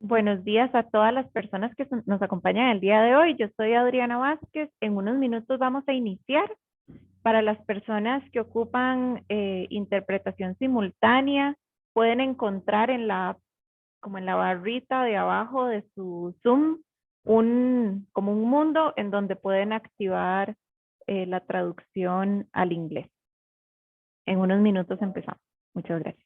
Buenos días a todas las personas que nos acompañan el día de hoy. Yo soy Adriana Vázquez. En unos minutos vamos a iniciar. Para las personas que ocupan interpretación simultánea, pueden encontrar como en la barrita de abajo de su Zoom, como un mundo en donde pueden activar la traducción al inglés. En unos minutos empezamos. Muchas gracias.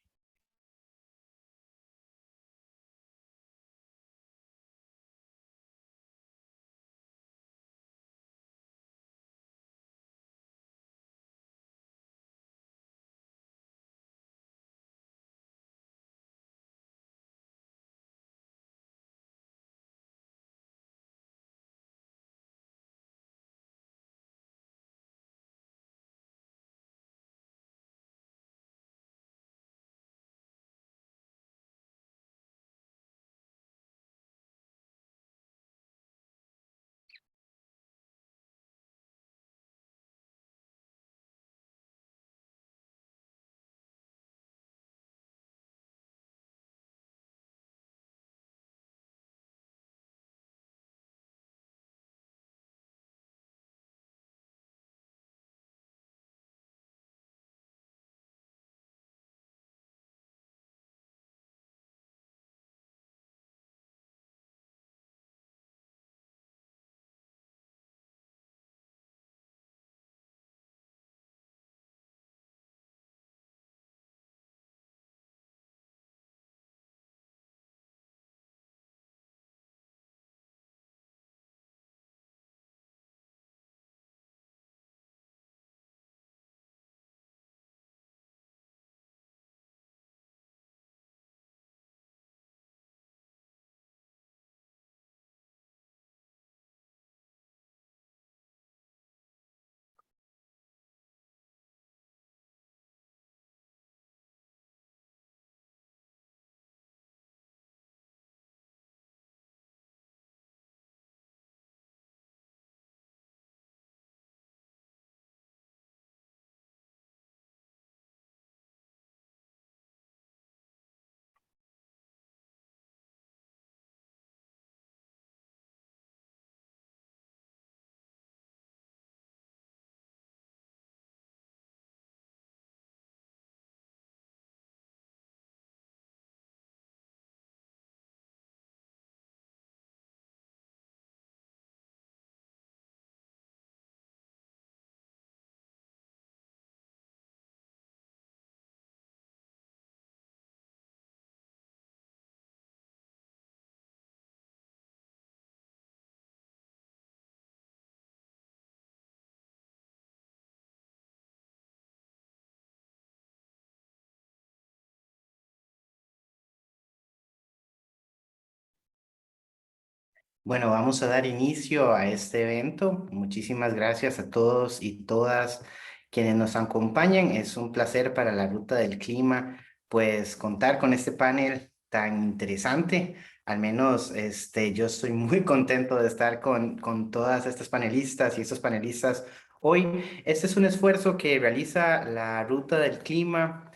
Bueno, vamos a dar inicio a este evento. Muchísimas gracias a todos y todas quienes nos acompañan. Es un placer para la Ruta del Clima, pues contar con este panel tan interesante. Al menos yo estoy muy contento de estar con todas estas panelistas y estos panelistas hoy. Este es un esfuerzo que realiza la Ruta del Clima.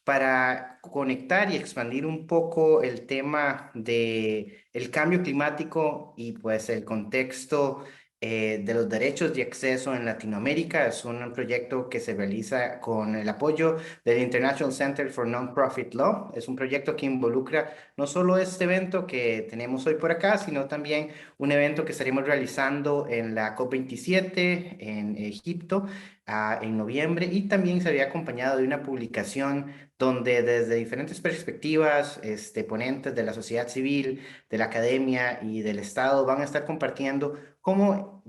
Para conectar y expandir un poco el tema de el cambio climático y pues el contexto de los derechos de acceso en Latinoamérica. Es un proyecto que se realiza con el apoyo del International Center for Nonprofit Law. Es un proyecto que involucra no solo este evento que tenemos hoy por acá, sino también un evento que estaremos realizando en la COP27 en Egipto en noviembre, y también se había acompañado de una publicación donde desde diferentes perspectivas, ponentes de la sociedad civil, de la academia y del Estado van a estar compartiendo cómo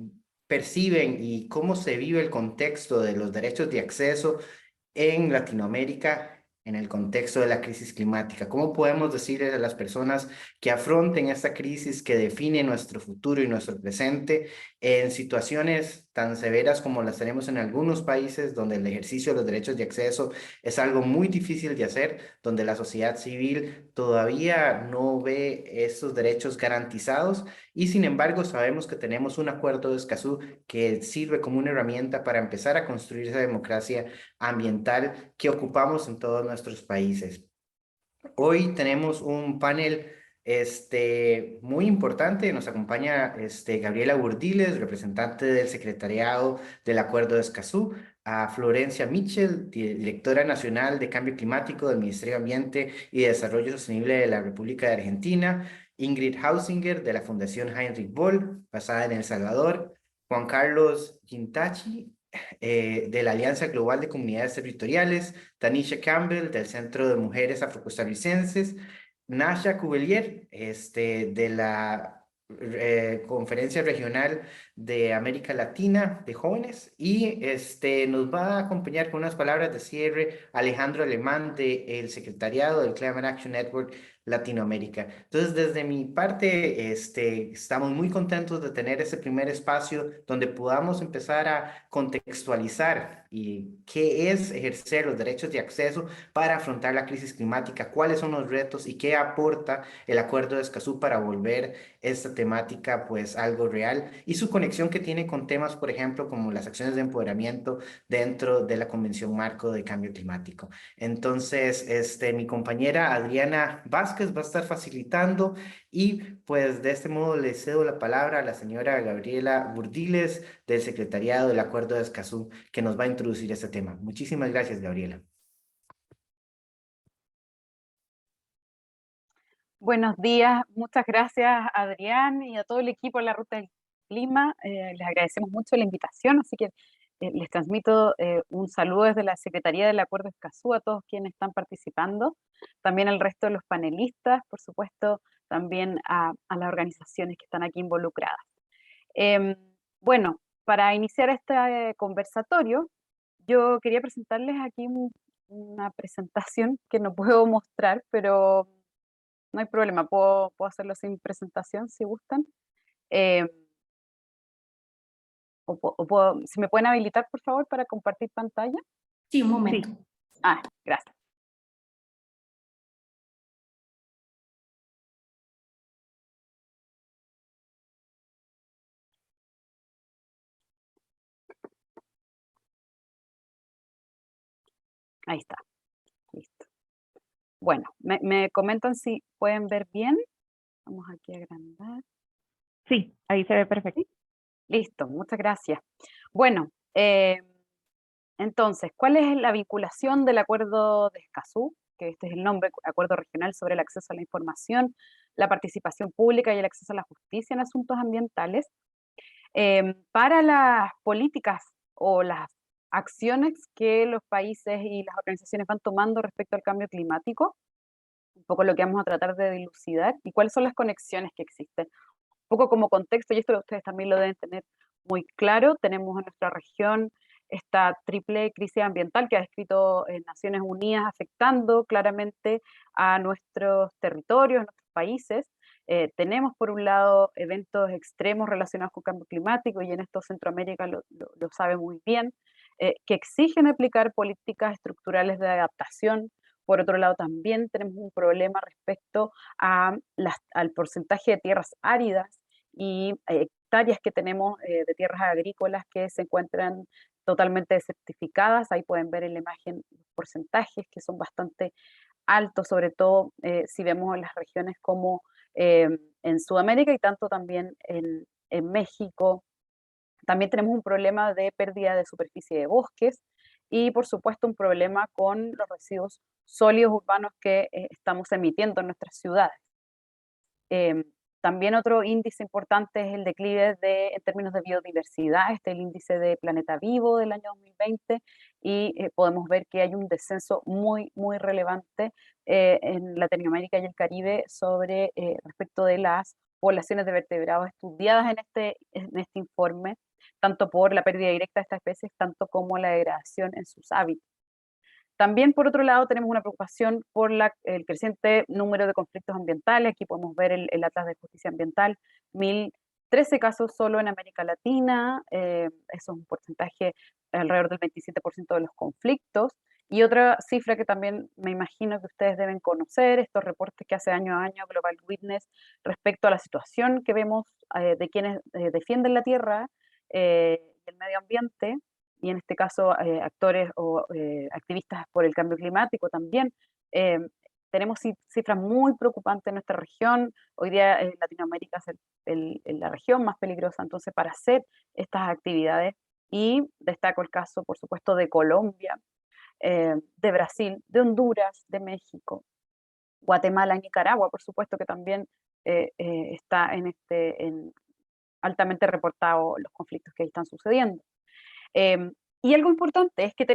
perciben y cómo se vive el contexto de los derechos de acceso en Latinoamérica en el contexto de la crisis climática. ¿Cómo podemos decirles a las personas que afronten esta crisis que define nuestro futuro y nuestro presente en situaciones tan severas como las tenemos en algunos países, donde el ejercicio de los derechos de acceso es algo muy difícil de hacer, donde la sociedad civil todavía no ve estos derechos garantizados, y sin embargo sabemos que tenemos un acuerdo de Escazú que sirve como una herramienta para empezar a construir esa democracia ambiental que ocupamos en todos nuestros países? Hoy tenemos un panel muy importante. Nos acompaña Gabriela Burdiles, representante del Secretariado del Acuerdo de Escazú, a Florencia Mitchell, directora nacional de Cambio Climático del Ministerio de Ambiente y Desarrollo Sostenible de la República de Argentina, Ingrid Hausinger, de la Fundación Heinrich Böll, basada en El Salvador, Juan Carlos Gintachi, de la Alianza Global de Comunidades Territoriales, Tanisha Campbell, del Centro de Mujeres Afrocostarricenses, Nasha Cubelier, de la Conferencia Regional de América Latina de Jóvenes, y nos va a acompañar con unas palabras de cierre Alejandro Alemán del Secretariado del Climate Action Network Latinoamérica. Entonces, desde mi parte, estamos muy contentos de tener ese primer espacio donde podamos empezar a contextualizar y qué es ejercer los derechos de acceso para afrontar la crisis climática, cuáles son los retos y qué aporta el Acuerdo de Escazú para volver esta temática pues algo real, y su conexión que tiene con temas, por ejemplo, como las acciones de empoderamiento dentro de la Convención Marco de Cambio Climático. Entonces, mi compañera Adriana Vázquez va a estar facilitando, y pues de este modo le cedo la palabra a la señora Gabriela Burdiles del Secretariado del Acuerdo de Escazú, que nos va a introducir este tema. Muchísimas gracias, Gabriela. Buenos días, muchas gracias Adrián y a todo el equipo de la Ruta del Clima. Les agradecemos mucho la invitación, así que les transmito un saludo desde la Secretaría del Acuerdo Escazú a todos quienes están participando, también al resto de los panelistas, por supuesto, también a las organizaciones que están aquí involucradas. Bueno, para iniciar este conversatorio, yo quería presentarles aquí una presentación que no puedo mostrar, pero no hay problema, puedo hacerlo sin presentación si gustan. Eh, si me pueden habilitar, por favor, para compartir pantalla. Sí, un momento. Sí. Gracias. Ahí está, listo. Bueno, me comentan si pueden ver bien. Vamos aquí a agrandar. Sí, ahí se ve perfecto. ¿Sí? Listo, muchas gracias. Bueno, entonces, ¿cuál es la vinculación del Acuerdo de Escazú? Que este es el nombre, Acuerdo Regional sobre el Acceso a la Información, la Participación Pública y el Acceso a la Justicia en Asuntos Ambientales, para las políticas o las acciones que los países y las organizaciones van tomando respecto al cambio climático, un poco lo que vamos a tratar de dilucidar y cuáles son las conexiones que existen. Un poco como contexto, y esto ustedes también lo deben tener muy claro, tenemos en nuestra región esta triple crisis ambiental que ha descrito Naciones Unidas, afectando claramente a nuestros territorios, a nuestros países. Tenemos por un lado eventos extremos relacionados con cambio climático, y en esto Centroamérica lo sabe muy bien, que exigen aplicar políticas estructurales de adaptación. Por otro lado, también tenemos un problema respecto al porcentaje de tierras áridas y hectáreas que tenemos de tierras agrícolas que se encuentran totalmente desertificadas. Ahí pueden ver en la imagen los porcentajes que son bastante altos, sobre todo si vemos en las regiones como en Sudamérica y tanto también en México. También tenemos un problema de pérdida de superficie de bosques y por supuesto un problema con los residuos sólidos urbanos que estamos emitiendo en nuestras ciudades. También otro índice importante es el declive en términos de biodiversidad, este es el índice de Planeta Vivo del año 2020, y podemos ver que hay un descenso muy, muy relevante en Latinoamérica y el Caribe respecto de las poblaciones de vertebrados estudiadas en este informe, tanto por la pérdida directa de estas especies, tanto como la degradación en sus hábitats. También, por otro lado, tenemos una preocupación por el creciente número de conflictos ambientales. Aquí podemos ver el Atlas de Justicia Ambiental, 1013 casos solo en América Latina, eso es un porcentaje alrededor del 27% de los conflictos. Y otra cifra que también me imagino que ustedes deben conocer, estos reportes que hace año a año Global Witness respecto a la situación que vemos de quienes defienden la tierra y el medio ambiente, y en este caso actores o activistas por el cambio climático también. tenemos cifras muy preocupantes en nuestra región. Hoy día Latinoamérica es la región más peligrosa entonces para hacer estas actividades, y destaco el caso, por supuesto, de Colombia, de Brasil, de Honduras, de México, Guatemala y Nicaragua, por supuesto, que también está altamente reportado los conflictos que ahí están sucediendo. Y algo importante es que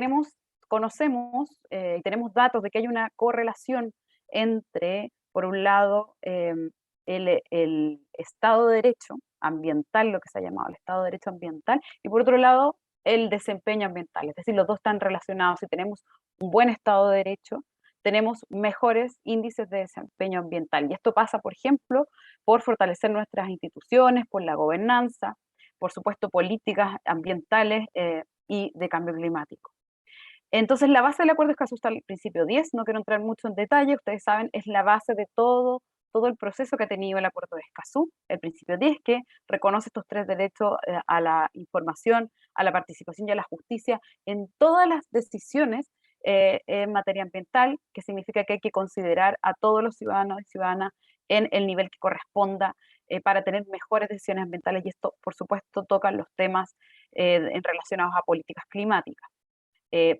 conocemos y tenemos datos de que hay una correlación entre, por un lado, el Estado de Derecho ambiental, lo que se ha llamado el Estado de Derecho ambiental, y por otro lado, el desempeño ambiental. Es decir, los dos están relacionados. Si tenemos un buen Estado de Derecho, tenemos mejores índices de desempeño ambiental. Y esto pasa, por ejemplo, por fortalecer nuestras instituciones, por la gobernanza, por supuesto, políticas ambientales y de cambio climático. Entonces, la base del Acuerdo de Escazú está al principio 10, no quiero entrar mucho en detalle, ustedes saben, es la base de todo el proceso que ha tenido el Acuerdo de Escazú, el principio 10, que reconoce estos tres derechos a la información, a la participación y a la justicia en todas las decisiones en materia ambiental, que significa que hay que considerar a todos los ciudadanos y ciudadanas en el nivel que corresponda para tener mejores decisiones ambientales, y esto, por supuesto, toca los temas relacionados a políticas climáticas.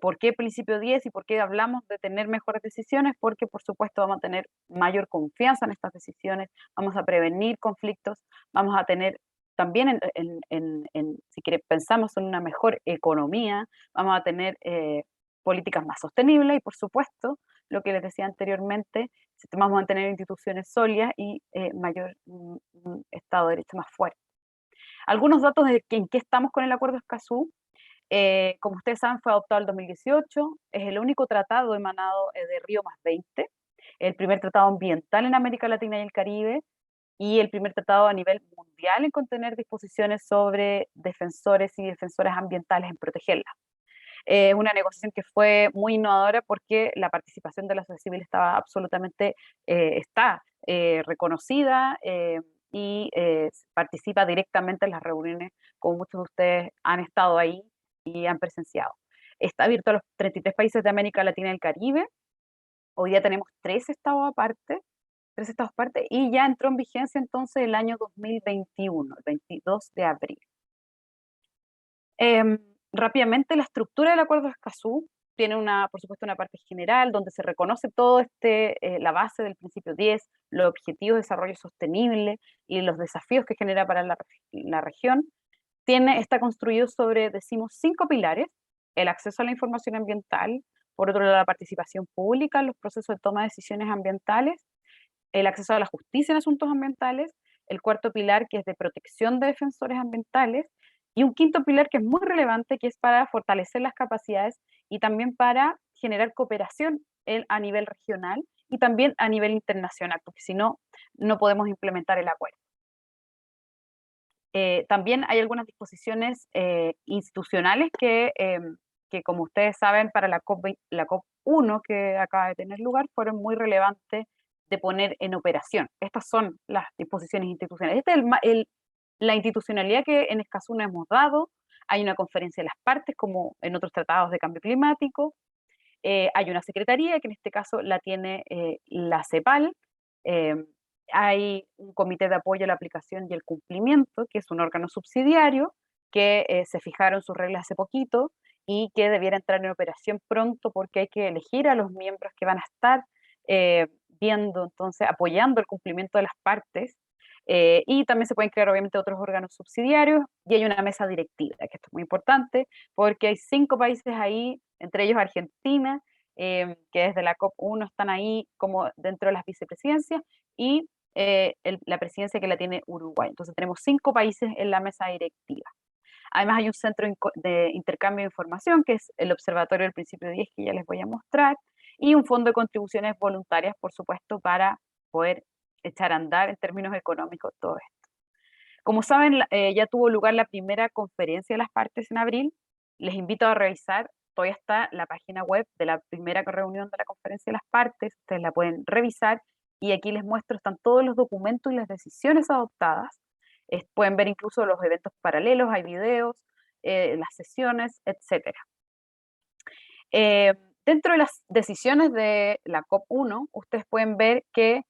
¿Por qué principio 10 y por qué hablamos de tener mejores decisiones? Porque, por supuesto, vamos a tener mayor confianza en estas decisiones, vamos a prevenir conflictos, vamos a tener también, si pensamos en una mejor economía, vamos a tener políticas más sostenibles y, por supuesto, lo que les decía anteriormente, vamos a tener instituciones sólidas y mayor Estado de Derecho más fuerte. Algunos datos de en qué estamos con el Acuerdo de Escazú. Como ustedes saben, fue adoptado en 2018, es el único tratado emanado de Río+20, el primer tratado ambiental en América Latina y el Caribe, y el primer tratado a nivel mundial en contener disposiciones sobre defensores y defensoras ambientales, en protegerlas. Una negociación que fue muy innovadora porque la participación de la sociedad civil estaba absolutamente, reconocida y participa directamente en las reuniones, como muchos de ustedes han estado ahí y han presenciado. Está abierto a los 33 países de América Latina y el Caribe. Hoy día tenemos 3 estados aparte, y ya entró en vigencia entonces el año 2021, el 22 de abril. Rápidamente, la estructura del Acuerdo de Escazú tiene por supuesto, una parte general donde se reconoce todo la base del principio 10, los objetivos de desarrollo sostenible y los desafíos que genera para la región. Está construido sobre, decimos, 5 pilares: el acceso a la información ambiental, por otro lado, la participación pública en los procesos de toma de decisiones ambientales, el acceso a la justicia en asuntos ambientales, el cuarto pilar, que es de protección de defensores ambientales, y un quinto pilar que es muy relevante, que es para fortalecer las capacidades y también para generar cooperación a nivel regional y también a nivel internacional, porque si no, no podemos implementar el acuerdo. También hay algunas disposiciones institucionales que, como ustedes saben, para la COP1 que acaba de tener lugar, fueron muy relevantes de poner en operación. Estas son las disposiciones institucionales. Esta es la institucionalidad que en Escazú nos hemos dado. Hay una conferencia de las partes, como en otros tratados de cambio climático. Hay una secretaría, que en este caso la tiene la CEPAL. Hay un comité de apoyo a la aplicación y el cumplimiento, que es un órgano subsidiario, que se fijaron sus reglas hace poquito y que debiera entrar en operación pronto, porque hay que elegir a los miembros que van a estar entonces, apoyando el cumplimiento de las partes. Y también se pueden crear obviamente otros órganos subsidiarios, y hay una mesa directiva, que esto es muy importante porque hay 5 países ahí, entre ellos Argentina, que desde la COP1 están ahí como dentro de las vicepresidencias, y la presidencia que la tiene Uruguay. Entonces tenemos 5 países en la mesa directiva. Además hay un centro de intercambio de información, que es el Observatorio del Principio 10, que ya les voy a mostrar, y un fondo de contribuciones voluntarias, por supuesto, para poder echar a andar en términos económicos todo esto. Como saben, ya tuvo lugar la primera conferencia de las partes en abril. Les invito a revisar, todavía está la página web de la primera reunión de la conferencia de las partes, ustedes la pueden revisar, y aquí les muestro, están todos los documentos y las decisiones adoptadas. Pueden ver incluso los eventos paralelos, hay videos, las sesiones, etc. Dentro de las decisiones de la COP1, ustedes pueden ver que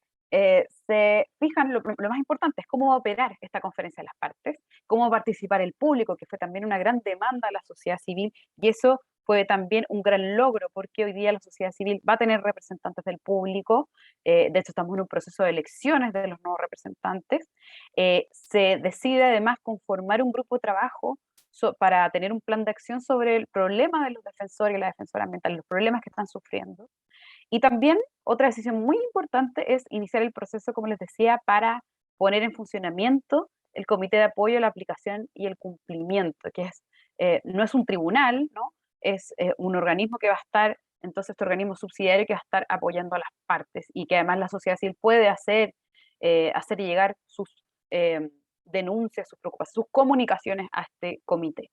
se fijan, lo más importante es cómo va a operar esta conferencia de las partes, cómo va a participar el público, que fue también una gran demanda de la sociedad civil, y eso fue también un gran logro, porque hoy día la sociedad civil va a tener representantes del público, de hecho estamos en un proceso de elecciones de los nuevos representantes, se decide además conformar un grupo de trabajo para tener un plan de acción sobre el problema de los defensores y la defensora ambiental, los problemas que están sufriendo. Y también otra decisión muy importante es iniciar el proceso, como les decía, para poner en funcionamiento el Comité de Apoyo a la Aplicación y el Cumplimiento, que es, no es un tribunal, ¿no? Es un organismo que va a estar, entonces este organismo subsidiario que va a estar apoyando a las partes y que además la sociedad civil puede hacer llegar sus denuncias, sus preocupaciones, sus comunicaciones a este comité.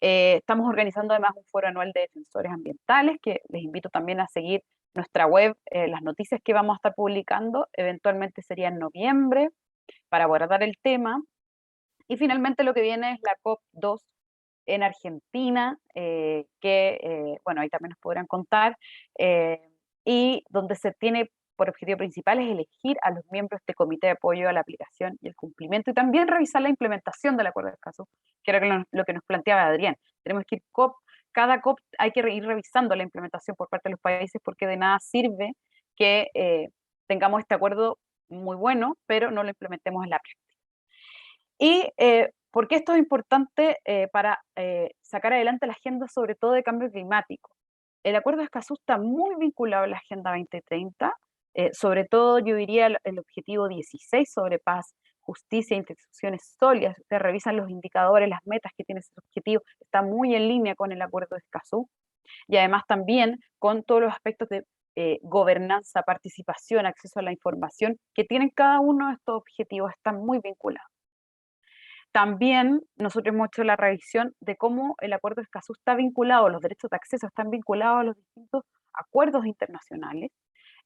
Estamos organizando además un foro anual de defensores ambientales, que les invito también a seguir nuestra web, las noticias que vamos a estar publicando, eventualmente sería en noviembre, para abordar el tema. Y finalmente lo que viene es la COP2 en Argentina, bueno, ahí también nos podrán contar, y donde se tiene por objetivo principal es elegir a los miembros de este comité de apoyo a la aplicación y el cumplimiento, y también revisar la implementación del Acuerdo de Escazú, que era lo que nos planteaba Adrián. Tenemos que ir cada COP hay que ir revisando la implementación por parte de los países, porque de nada sirve que tengamos este acuerdo muy bueno, pero no lo implementemos en la práctica. Y ¿por qué esto es importante para sacar adelante la agenda, sobre todo de cambio climático? El Acuerdo de Escazú está muy vinculado a la Agenda 2030, sobre todo yo diría el objetivo 16 sobre paz, justicia e instituciones sólidas. Ustedes revisan los indicadores, las metas que tiene ese objetivo, está muy en línea con el Acuerdo de Escazú, y además también con todos los aspectos de gobernanza, participación, acceso a la información, que tienen cada uno de estos objetivos, están muy vinculados. También nosotros hemos hecho la revisión de cómo el Acuerdo de Escazú está vinculado, los derechos de acceso están vinculados a los distintos acuerdos internacionales,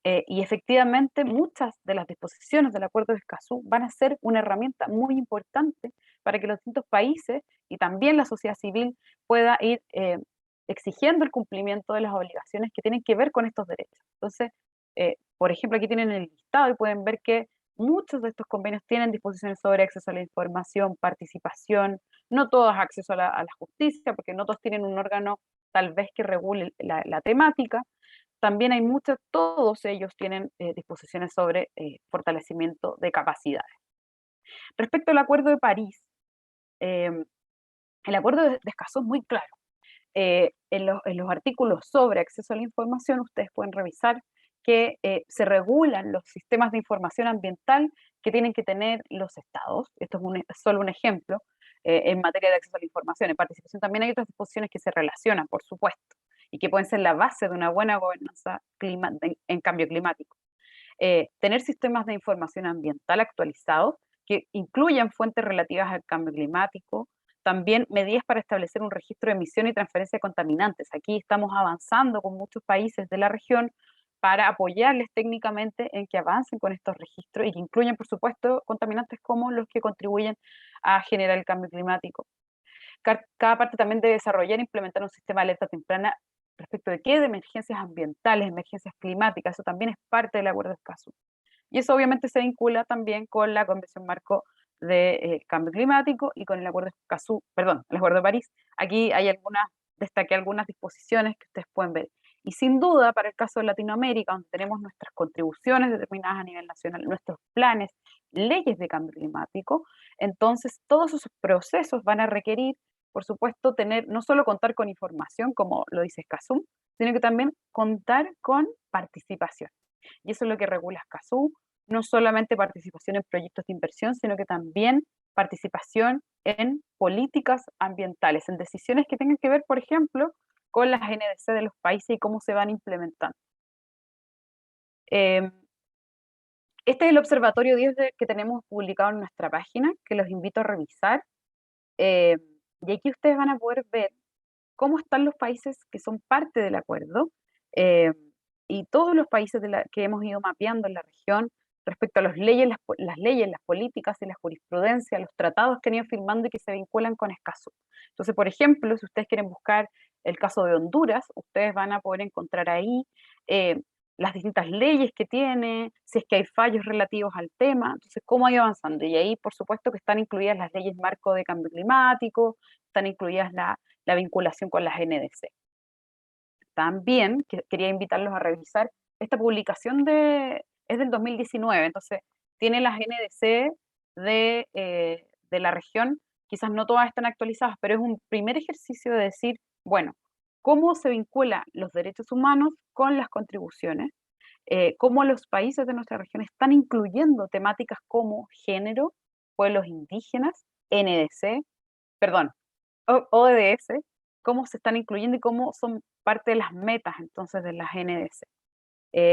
y efectivamente muchas de las disposiciones del Acuerdo de Escazú van a ser una herramienta muy importante para que los distintos países y también la sociedad civil pueda ir exigiendo el cumplimiento de las obligaciones que tienen que ver con estos derechos. Entonces, por ejemplo, aquí tienen el listado y pueden ver que muchos de estos convenios tienen disposiciones sobre acceso a la información, participación, no todos acceso a la justicia, porque no todos tienen un órgano tal vez que regule la temática. También hay muchos, todos ellos tienen disposiciones sobre fortalecimiento de capacidades. Respecto al Acuerdo de París, el Acuerdo de Escazú es muy claro. En los artículos sobre acceso a la información, ustedes pueden revisar que se regulan los sistemas de información ambiental que tienen que tener los estados. Esto es solo un ejemplo en materia de acceso a la información. En participación también hay otras disposiciones que se relacionan, por supuesto, y que pueden ser la base de una buena gobernanza en cambio climático. Tener sistemas de información ambiental actualizados que incluyan fuentes relativas al cambio climático, también medidas para establecer un registro de emisión y transferencia de contaminantes. Aquí estamos avanzando con muchos países de la región para apoyarles técnicamente en que avancen con estos registros y que incluyan, por supuesto, contaminantes como los que contribuyen a generar el cambio climático. Cada parte también debe desarrollar e implementar un sistema de alerta temprana respecto de qué, de emergencias ambientales, emergencias climáticas. Eso también es parte del Acuerdo de Escazú. Y eso obviamente se vincula también con la Convención Marco de Cambio Climático y con el Acuerdo de Escazú, perdón, el Acuerdo de París. Aquí hay destaqué algunas disposiciones que ustedes pueden ver. Y sin duda, para el caso de Latinoamérica, donde tenemos nuestras contribuciones determinadas a nivel nacional, nuestros planes, leyes de cambio climático, entonces todos esos procesos van a requerir, por supuesto, no solo contar con información, como lo dice Escazú, sino que también contar con participación. Y eso es lo que regula Escazú, no solamente participación en proyectos de inversión, sino que también participación en políticas ambientales, en decisiones que tengan que ver, por ejemplo, con las NDC de los países y cómo se van implementando. Este es el Observatorio 10 que tenemos publicado en nuestra página, que los invito a revisar. Y aquí ustedes van a poder ver cómo están los países que son parte del acuerdo, y todos los países que hemos ido mapeando en la región, respecto a las leyes, las políticas y la jurisprudencia, los tratados que han ido firmando y que se vinculan con Escazú. Entonces, por ejemplo, si ustedes quieren buscar el caso de Honduras, ustedes van a poder encontrar ahí las distintas leyes que tiene, si es que hay fallos relativos al tema, entonces cómo ha ido avanzando. Y ahí, por supuesto, que están incluidas las leyes marco de cambio climático, están incluidas la vinculación con las NDC. También quería invitarlos a revisar esta publicación es del 2019, entonces tiene las NDC de la región, quizás no todas están actualizadas, pero es un primer ejercicio de decir, bueno, cómo se vinculan los derechos humanos con las contribuciones, cómo los países de nuestra región están incluyendo temáticas como género, pueblos indígenas, NDC, perdón, ODS, cómo se están incluyendo y cómo son parte de las metas entonces de las NDC.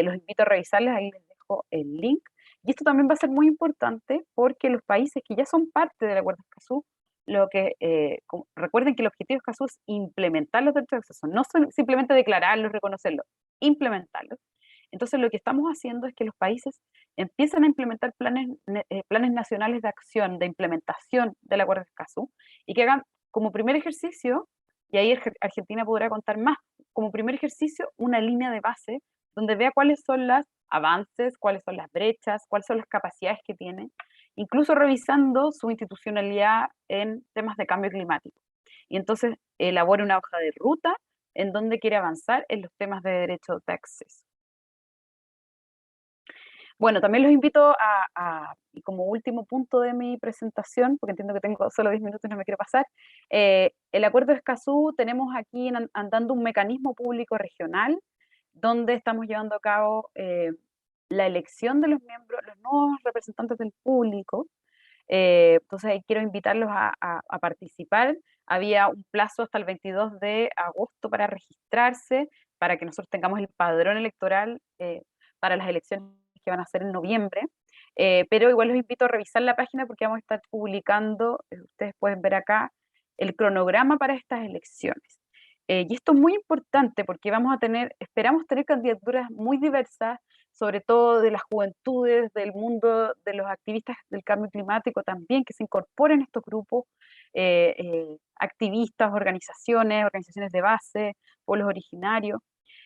Los invito a revisarles, ahí les dejo el link. Y esto también va a ser muy importante porque los países que ya son parte del Acuerdo de Escazú, recuerden que el objetivo de Escazú es implementar los derechos de acceso, no simplemente declararlos, reconocerlos, implementarlos. Entonces lo que estamos haciendo es que los países empiezan a implementar planes nacionales de acción, de implementación del Acuerdo de Escazú, y que hagan como primer ejercicio, y ahí Argentina podrá contar más, como primer ejercicio una línea de base donde vea cuáles son los avances, cuáles son las brechas, cuáles son las capacidades que tiene, incluso revisando su institucionalidad en temas de cambio climático. Y entonces elabora una hoja de ruta en donde quiere avanzar en los temas de derecho de acceso. Bueno, también los invito y como último punto de mi presentación, porque entiendo que tengo solo 10 minutos y no me quiero pasar, el Acuerdo de Escazú, tenemos aquí andando un mecanismo público regional, donde estamos llevando a cabo la elección de los miembros, los nuevos representantes del público. Entonces ahí quiero invitarlos a participar. Había un plazo hasta el 22 de agosto para registrarse, para que nosotros tengamos el padrón electoral para las elecciones que van a ser en noviembre, pero igual los invito a revisar la página porque vamos a estar publicando, ustedes pueden ver acá, el cronograma para estas elecciones. Y esto es muy importante porque esperamos tener candidaturas muy diversas, sobre todo de las juventudes, del mundo de los activistas del cambio climático también, que se incorporen a estos grupos, activistas, organizaciones de base, pueblos originarios.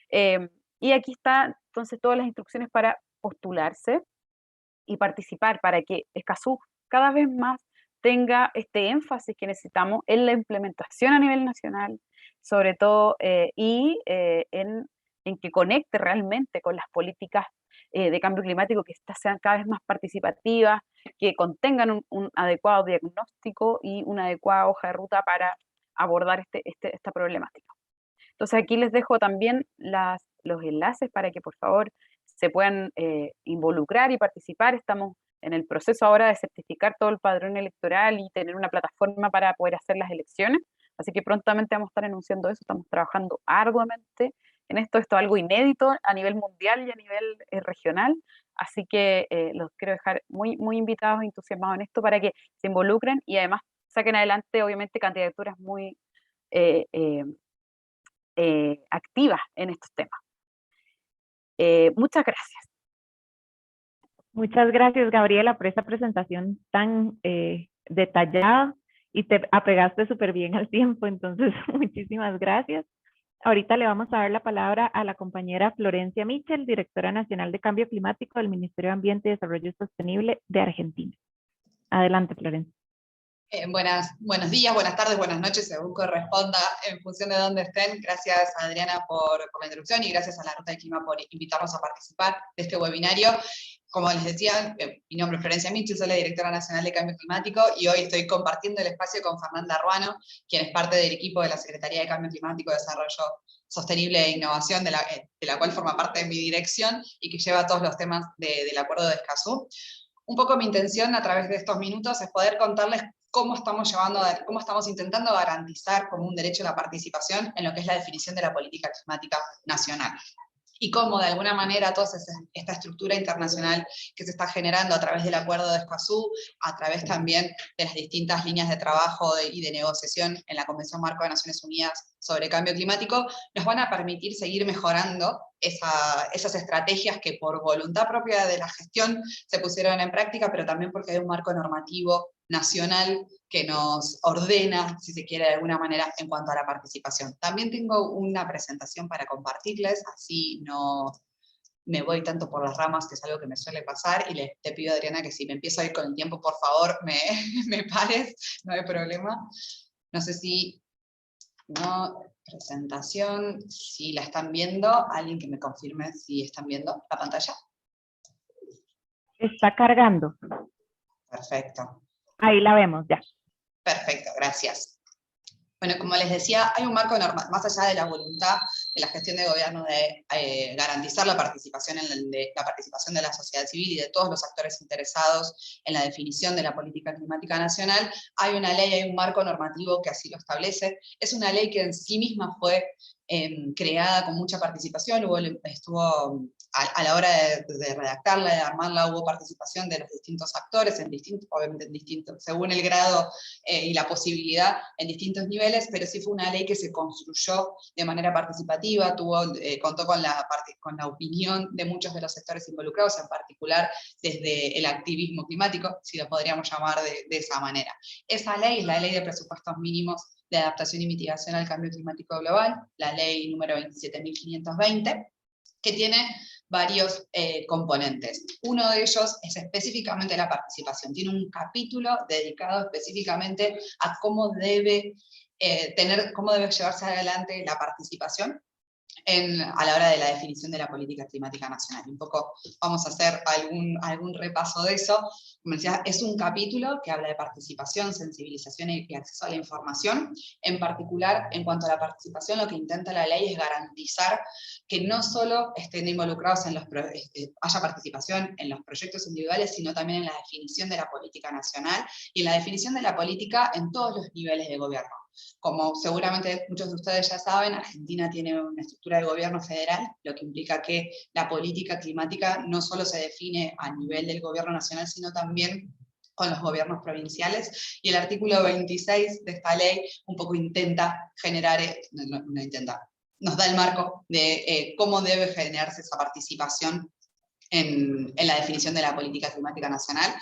Y aquí están entonces todas las instrucciones para postularse y participar para que Escazú cada vez más tenga este énfasis que necesitamos en la implementación a nivel nacional, sobre todo, en que conecte realmente con las políticas de cambio climático, que estas sean cada vez más participativas, que contengan un adecuado diagnóstico y una adecuada hoja de ruta para abordar esta problemática. Entonces aquí les dejo también los enlaces para que por favor se puedan involucrar y participar. Estamos en el proceso ahora de certificar todo el padrón electoral y tener una plataforma para poder hacer las elecciones, así que prontamente vamos a estar anunciando eso. Estamos trabajando arduamente en esto es algo inédito a nivel mundial y a nivel regional, así que los quiero dejar muy, muy invitados, entusiasmados en esto para que se involucren y además saquen adelante obviamente candidaturas muy activas en estos temas. Muchas gracias. Muchas gracias, Gabriela, por esta presentación tan detallada y te apegaste súper bien al tiempo, entonces muchísimas gracias. Ahorita le vamos a dar la palabra a la compañera Florencia Michel, directora nacional de Cambio Climático del Ministerio de Ambiente y Desarrollo Sostenible de Argentina. Adelante, Florencia. Buenos días, buenas tardes, buenas noches, según corresponda, en función de dónde estén. Gracias, Adriana, por la introducción y gracias a la Ruta del Clima por invitarnos a participar de este webinario. Como les decía, mi nombre es Florencia Michel, soy la directora nacional de Cambio Climático y hoy estoy compartiendo el espacio con Fernanda Ruano, quien es parte del equipo de la Secretaría de Cambio Climático, Desarrollo Sostenible e Innovación, de la cual forma parte de mi dirección y que lleva todos los temas del Acuerdo de Escazú. Un poco mi intención a través de estos minutos es poder contarles cómo estamos intentando garantizar como un derecho a la participación en lo que es la definición de la política climática nacional. y cómo de alguna manera toda esta estructura internacional que se está generando a través del Acuerdo de Escazú, a través también de las distintas líneas de trabajo y de negociación en la Convención Marco de Naciones Unidas sobre Cambio Climático, nos van a permitir seguir mejorando esas estrategias que por voluntad propia de la gestión se pusieron en práctica, pero también porque hay un marco normativo nacional que nos ordena, si se quiere de alguna manera, en cuanto a la participación. También tengo una presentación para compartirles, así no me voy tanto por las ramas, que es algo que me suele pasar, y te pido, Adriana, que si me empiezo a ir con el tiempo, por favor, me pares, no hay problema. No sé si... No, presentación, si la están viendo, alguien que me confirme si están viendo la pantalla. Está cargando. Perfecto. Ahí la vemos ya. Perfecto, gracias. Bueno, como les decía, hay un marco normal, más allá de la voluntad de la gestión de gobierno de garantizar la participación, la participación de la sociedad civil y de todos los actores interesados en la definición de la política climática nacional. Hay una ley, hay un marco normativo que así lo establece. Es una ley que en sí misma fue creada con mucha participación, estuvo a la hora de redactarla, de armarla, hubo participación de los distintos actores, obviamente en distintos, según el grado y la posibilidad, en distintos niveles, pero sí fue una ley que se construyó de manera participativa, contó con la opinión de muchos de los sectores involucrados, en particular desde el activismo climático, si lo podríamos llamar de esa manera. Esa ley es la Ley de Presupuestos Mínimos de Adaptación y Mitigación al Cambio Climático Global, la ley número 27.520, que tiene varios componentes. Uno de ellos es específicamente la participación. Tiene un capítulo dedicado específicamente a cómo debe llevarse adelante la participación a la hora de la definición de la política climática nacional. Un poco vamos a hacer algún repaso de eso. Como decía, es un capítulo que habla de participación, sensibilización y acceso a la información. En particular, en cuanto a la participación, lo que intenta la ley es garantizar que no solo estén involucrados haya participación en los proyectos individuales, sino también en la definición de la política nacional y en la definición de la política en todos los niveles de gobierno. Como seguramente muchos de ustedes ya saben, Argentina tiene una estructura de gobierno federal, lo que implica que la política climática no solo se define a nivel del gobierno nacional, sino también con los gobiernos provinciales, y el artículo 26 de esta ley un poco intenta generar, nos da el marco de cómo debe generarse esa participación en la definición de la política climática nacional,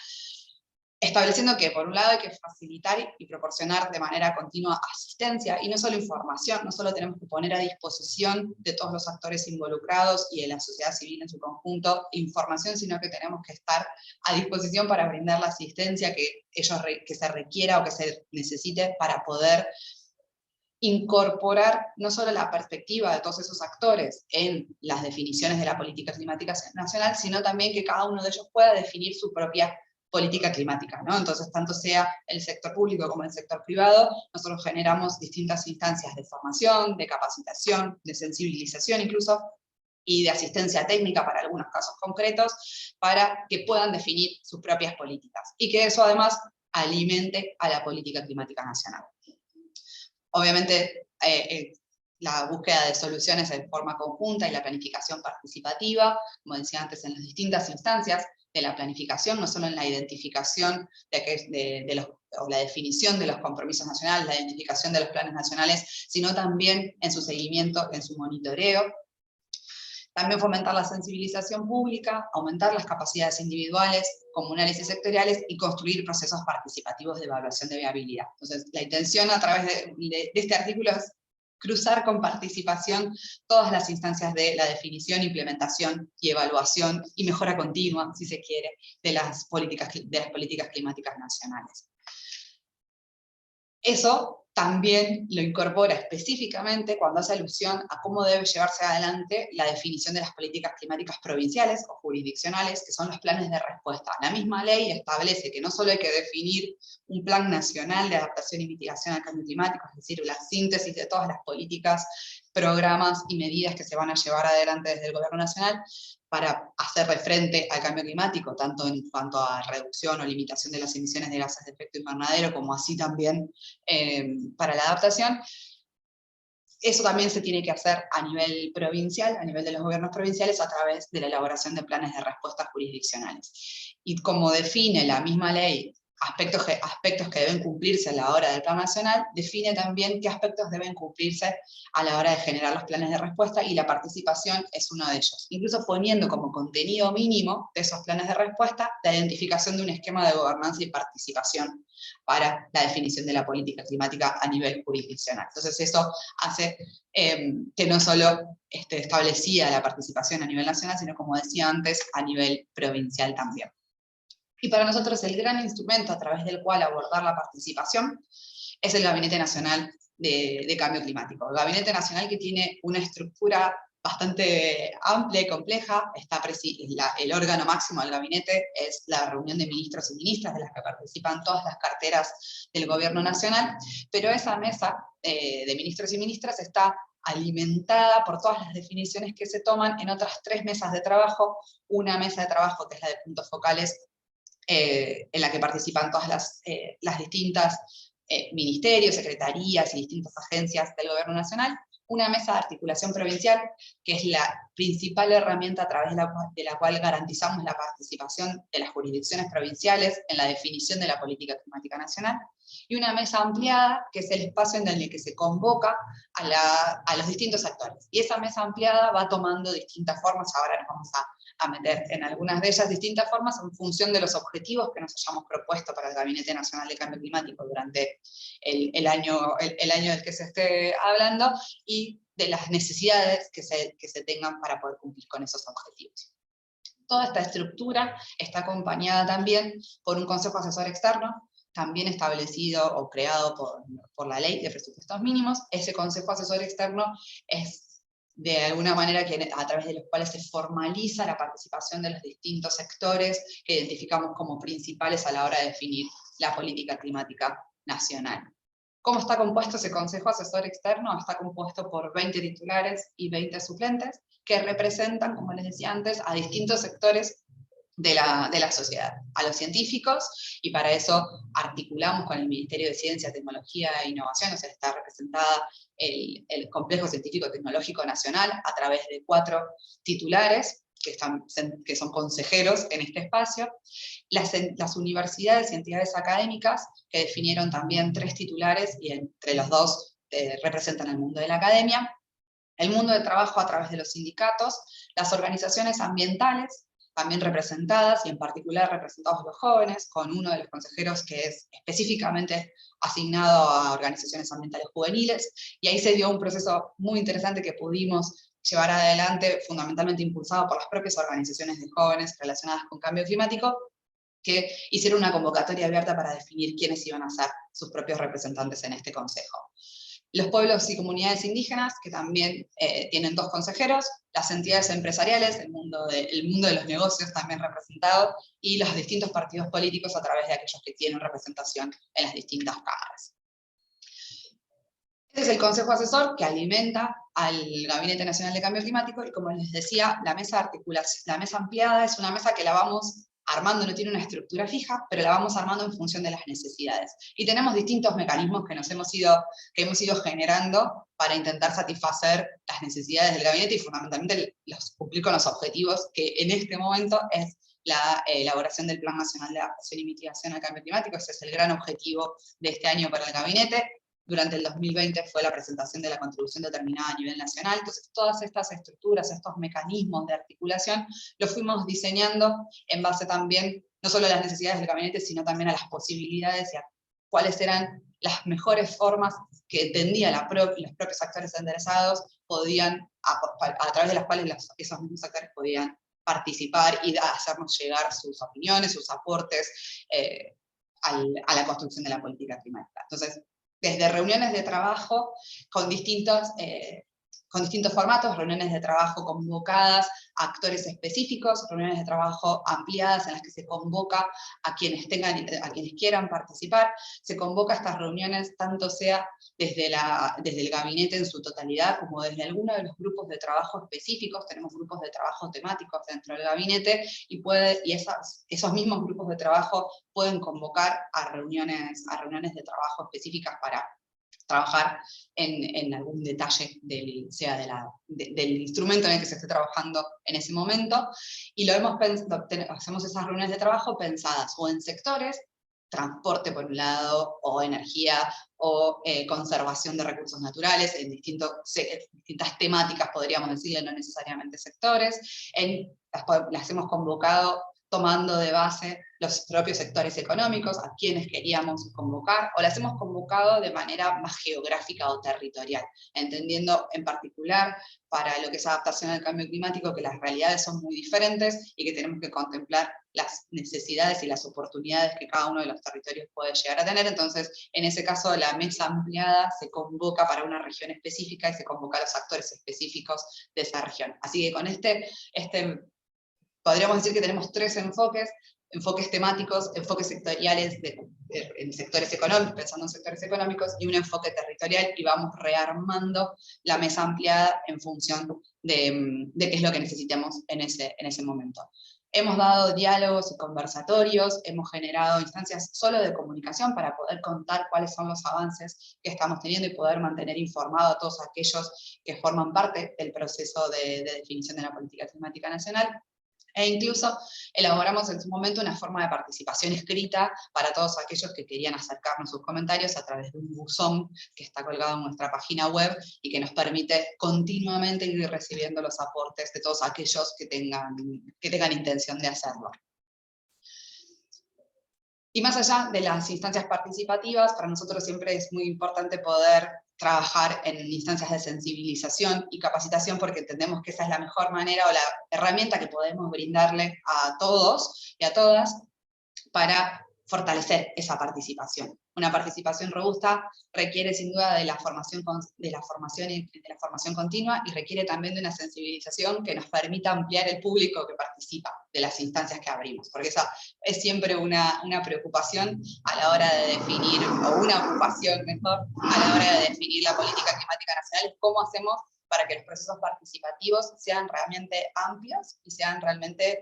estableciendo que por un lado hay que facilitar y proporcionar de manera continua asistencia, y no solo información, no solo tenemos que poner a disposición de todos los actores involucrados y de la sociedad civil en su conjunto información, sino que tenemos que estar a disposición para brindar la asistencia que se requiera o que se necesite para poder incorporar no solo la perspectiva de todos esos actores en las definiciones de la política climática nacional, sino también que cada uno de ellos pueda definir su propia política climática, ¿no? Entonces, tanto sea el sector público como el sector privado, nosotros generamos distintas instancias de formación, de capacitación, de sensibilización incluso, y de asistencia técnica para algunos casos concretos, para que puedan definir sus propias políticas, y que eso además alimente a la política climática nacional. Obviamente, la búsqueda de soluciones en forma conjunta y la planificación participativa, como decía antes, en las distintas instancias de la planificación, no solo en la identificación o la definición de los compromisos nacionales, la identificación de los planes nacionales, sino también en su seguimiento, en su monitoreo. También fomentar la sensibilización pública, aumentar las capacidades individuales, comunales y sectoriales, y construir procesos participativos de evaluación de viabilidad. Entonces, la intención a través de este artículo es cruzar con participación todas las instancias de la definición, implementación y evaluación, y mejora continua, si se quiere, de las políticas climáticas nacionales. Eso también lo incorpora específicamente cuando hace alusión a cómo debe llevarse adelante la definición de las políticas climáticas provinciales o jurisdiccionales, que son los planes de respuesta. La misma ley establece que no solo hay que definir un plan nacional de adaptación y mitigación al cambio climático, es decir, la síntesis de todas las políticas, programas y medidas que se van a llevar adelante desde el gobierno nacional para hacerle frente al cambio climático, tanto en cuanto a reducción o limitación de las emisiones de gases de efecto invernadero, como así también para la adaptación, eso también se tiene que hacer a nivel provincial, a nivel de los gobiernos provinciales, a través de la elaboración de planes de respuesta jurisdiccionales. Y como define la misma ley aspectos que deben cumplirse a la hora del plan nacional, define también qué aspectos deben cumplirse a la hora de generar los planes de respuesta, y la participación es uno de ellos. Incluso poniendo como contenido mínimo de esos planes de respuesta la identificación de un esquema de gobernanza y participación para la definición de la política climática a nivel jurisdiccional. Entonces eso hace que no solo establecía la participación a nivel nacional, sino, como decía antes, a nivel provincial también. Y para nosotros el gran instrumento a través del cual abordar la participación es el Gabinete Nacional de Cambio Climático. El Gabinete Nacional, que tiene una estructura bastante amplia y compleja. El órgano máximo del gabinete es la reunión de ministros y ministras, de las que participan todas las carteras del gobierno nacional, pero esa mesa de ministros y ministras está alimentada por todas las definiciones que se toman en otras 3 mesas de trabajo. Una mesa de trabajo que es la de puntos focales, en la que participan todas las distintas ministerios, secretarías y distintas agencias del gobierno nacional. Una mesa de articulación provincial, que es la principal herramienta a través de la cual garantizamos la participación de las jurisdicciones provinciales en la definición de la política climática nacional. Y una mesa ampliada, que es el espacio en el que se convoca a los distintos actores. Y esa mesa ampliada va tomando distintas formas. Ahora nos vamos a meter en algunas de ellas, distintas formas en función de los objetivos que nos hayamos propuesto para el Gabinete Nacional de Cambio Climático durante el año del que se esté hablando, y de las necesidades que se tengan para poder cumplir con esos objetivos. Toda esta estructura está acompañada también por un Consejo Asesor Externo, también establecido o creado por la Ley de Presupuestos Mínimos. Ese Consejo Asesor Externo es de alguna manera a través de los cuales se formaliza la participación de los distintos sectores que identificamos como principales a la hora de definir la política climática nacional. ¿Cómo está compuesto ese Consejo Asesor Externo? Está compuesto por 20 titulares y 20 suplentes, que representan, como les decía antes, a distintos sectores de la sociedad, a los científicos, y para eso articulamos con el Ministerio de Ciencia, Tecnología e Innovación. O sea, está representada el Complejo Científico Tecnológico Nacional a través de 4 titulares, que son consejeros en este espacio, las universidades y entidades académicas, que definieron también 3 titulares, y entre los 2 representan al mundo de la academia, el mundo del trabajo a través de los sindicatos, las organizaciones ambientales, también representadas, y en particular representados los jóvenes, con uno de los consejeros que es específicamente asignado a organizaciones ambientales juveniles, y ahí se dio un proceso muy interesante que pudimos llevar adelante, fundamentalmente impulsado por las propias organizaciones de jóvenes relacionadas con cambio climático, que hicieron una convocatoria abierta para definir quiénes iban a ser sus propios representantes en este consejo. Los pueblos y comunidades indígenas, que también tienen 2 consejeros, las entidades empresariales, el mundo de los negocios también representado, y los distintos partidos políticos a través de aquellos que tienen representación en las distintas cámaras. Este es el Consejo Asesor, que alimenta al Gabinete Nacional de Cambio Climático, y como les decía, la mesa ampliada es una mesa que la vamos armando, no tiene una estructura fija, pero la vamos armando en función de las necesidades. Y tenemos distintos mecanismos que hemos ido generando para intentar satisfacer las necesidades del gabinete, y fundamentalmente cumplir con los objetivos, que en este momento es la elaboración del Plan Nacional de Adaptación y Mitigación al Cambio Climático. Ese es el gran objetivo de este año para el gabinete. Durante el 2020 fue la presentación de la contribución determinada a nivel nacional. Entonces, todas estas estructuras, estos mecanismos de articulación, los fuimos diseñando en base también, no solo a las necesidades del gabinete, sino también a las posibilidades y a cuáles eran las mejores formas que entendían los propios actores enderezados a través de las cuales esos mismos actores podían participar y hacernos llegar sus opiniones, sus aportes a la construcción de la política climática. Entonces, desde reuniones de trabajo con distintos formatos, reuniones de trabajo convocadas a actores específicos, reuniones de trabajo ampliadas en las que se convoca a quienes quieran participar. Se convoca a estas reuniones tanto sea desde el gabinete en su totalidad, como desde alguno de los grupos de trabajo específicos. Tenemos grupos de trabajo temáticos dentro del gabinete, y esos mismos grupos de trabajo pueden convocar a reuniones de trabajo específicas para trabajar en algún detalle del instrumento en el que se esté trabajando en ese momento, y hacemos esas reuniones de trabajo pensadas o en sectores, transporte por un lado, o energía, o conservación de recursos naturales, en distintas temáticas, podríamos decirle, no necesariamente sectores. Las hemos convocado tomando de base los propios sectores económicos, a quienes queríamos convocar, o las hemos convocado de manera más geográfica o territorial, entendiendo en particular para lo que es adaptación al cambio climático que las realidades son muy diferentes y que tenemos que contemplar las necesidades y las oportunidades que cada uno de los territorios puede llegar a tener. Entonces, en ese caso, la mesa ampliada se convoca para una región específica y se convoca a los actores específicos de esa región. Así que con podríamos decir que tenemos 3 enfoques temáticos, enfoques sectoriales en sectores económicos, pensando en sectores económicos, y un enfoque territorial, y vamos rearmando la mesa ampliada en función de qué es lo que necesitemos en ese momento. Hemos dado diálogos y conversatorios, hemos generado instancias solo de comunicación para poder contar cuáles son los avances que estamos teniendo y poder mantener informado a todos aquellos que forman parte del proceso de definición de la política climática nacional. E incluso elaboramos en su momento una forma de participación escrita para todos aquellos que querían acercarnos sus comentarios a través de un buzón que está colgado en nuestra página web y que nos permite continuamente ir recibiendo los aportes de todos aquellos que tengan intención de hacerlo. Y más allá de las instancias participativas, para nosotros siempre es muy importante poder trabajar en instancias de sensibilización y capacitación, porque entendemos que esa es la mejor manera o la herramienta que podemos brindarle a todos y a todas para fortalecer esa participación. Una participación robusta requiere sin duda de la formación continua, y requiere también de una sensibilización que nos permita ampliar el público que participa de las instancias que abrimos, porque esa es siempre una preocupación a la hora de definir, o una ocupación mejor, a la hora de definir la política climática nacional, cómo hacemos para que los procesos participativos sean realmente amplios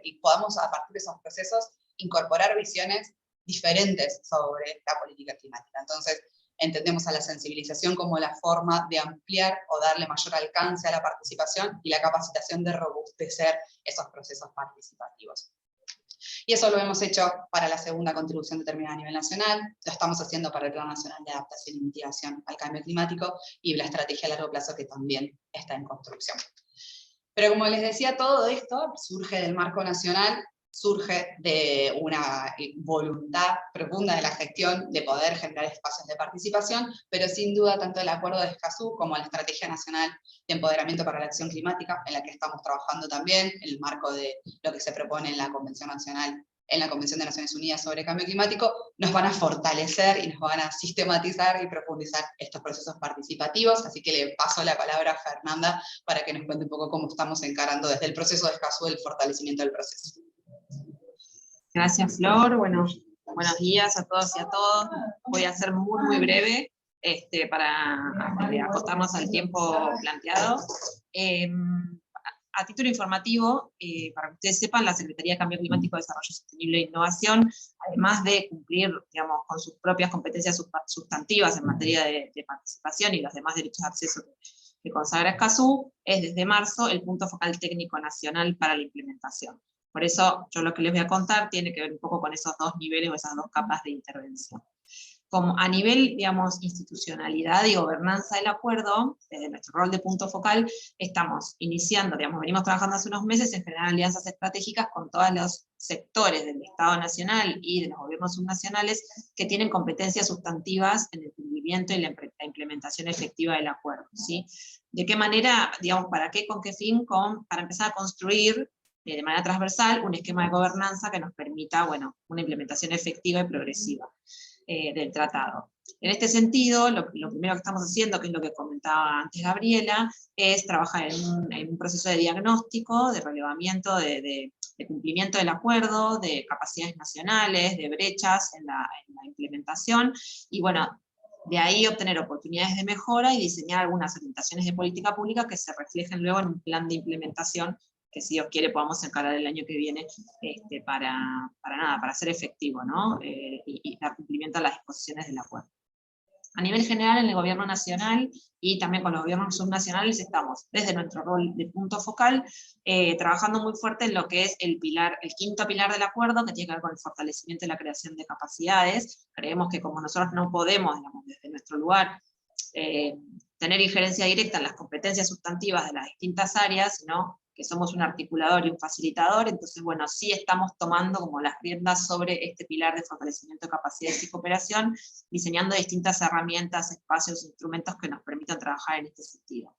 y podamos a partir de esos procesos incorporar visiones diferentes sobre la política climática. Entonces, entendemos a la sensibilización como la forma de ampliar o darle mayor alcance a la participación, y la capacitación de robustecer esos procesos participativos. Y eso lo hemos hecho para la segunda contribución determinada a nivel nacional, lo estamos haciendo para el Plan Nacional de Adaptación y Mitigación al Cambio Climático, y la estrategia a largo plazo, que también está en construcción. Pero como les decía, todo esto surge del marco nacional, surge de una voluntad profunda de la gestión de poder generar espacios de participación, pero sin duda tanto el Acuerdo de Escazú como la Estrategia Nacional de Empoderamiento para la Acción Climática, en la que estamos trabajando también, en el marco de lo que se propone en la Convención Nacional, en la Convención de Naciones Unidas sobre Cambio Climático, nos van a fortalecer y nos van a sistematizar y profundizar estos procesos participativos. Así que le paso la palabra a Fernanda para que nos cuente un poco cómo estamos encarando desde el proceso de Escazú el fortalecimiento del proceso. Gracias, Flor. Bueno, buenos días a todos y a todos. Voy a ser muy breve para acostarnos al tiempo planteado. A título informativo, para que ustedes sepan, la Secretaría de Cambio Climático, Desarrollo Sostenible e Innovación, además de cumplir, digamos, con sus propias competencias sustantivas en materia de participación y los demás derechos de acceso que consagra Escazú, es desde marzo el punto focal técnico nacional para la implementación. Por eso yo lo que les voy a contar tiene que ver un poco con esos 2 niveles o esas 2 capas de intervención. Como a nivel, digamos, institucionalidad y gobernanza del acuerdo, desde nuestro rol de punto focal, estamos iniciando, digamos, venimos trabajando hace unos meses en generar alianzas estratégicas con todos los sectores del Estado Nacional y de los gobiernos subnacionales que tienen competencias sustantivas en el cumplimiento y la implementación efectiva del acuerdo, ¿sí? ¿De qué manera, digamos, para qué, con qué fin? Para empezar a construir de manera transversal un esquema de gobernanza que nos permita, bueno, una implementación efectiva y progresiva del tratado. En este sentido, lo primero que estamos haciendo, que es lo que comentaba antes Gabriela, es trabajar en un proceso de diagnóstico, de relevamiento, de cumplimiento del acuerdo, de capacidades nacionales, de brechas en la implementación, y bueno, de ahí obtener oportunidades de mejora y diseñar algunas orientaciones de política pública que se reflejen luego en un plan de implementación que, si Dios quiere, podamos encarar el año que viene para ser efectivo, ¿no? Y dar cumplimiento a las disposiciones del acuerdo. A nivel general, en el gobierno nacional y también con los gobiernos subnacionales estamos, desde nuestro rol de punto focal, trabajando muy fuerte en lo que es el quinto pilar del acuerdo, que tiene que ver con el fortalecimiento y la creación de capacidades. Creemos que como nosotros no podemos, digamos, desde nuestro lugar, tener injerencia directa en las competencias sustantivas de las distintas áreas, sino que somos un articulador y un facilitador, entonces, bueno, sí estamos tomando como las riendas sobre este pilar de fortalecimiento de capacidades y cooperación, diseñando distintas herramientas, espacios, instrumentos que nos permitan trabajar en este sentido.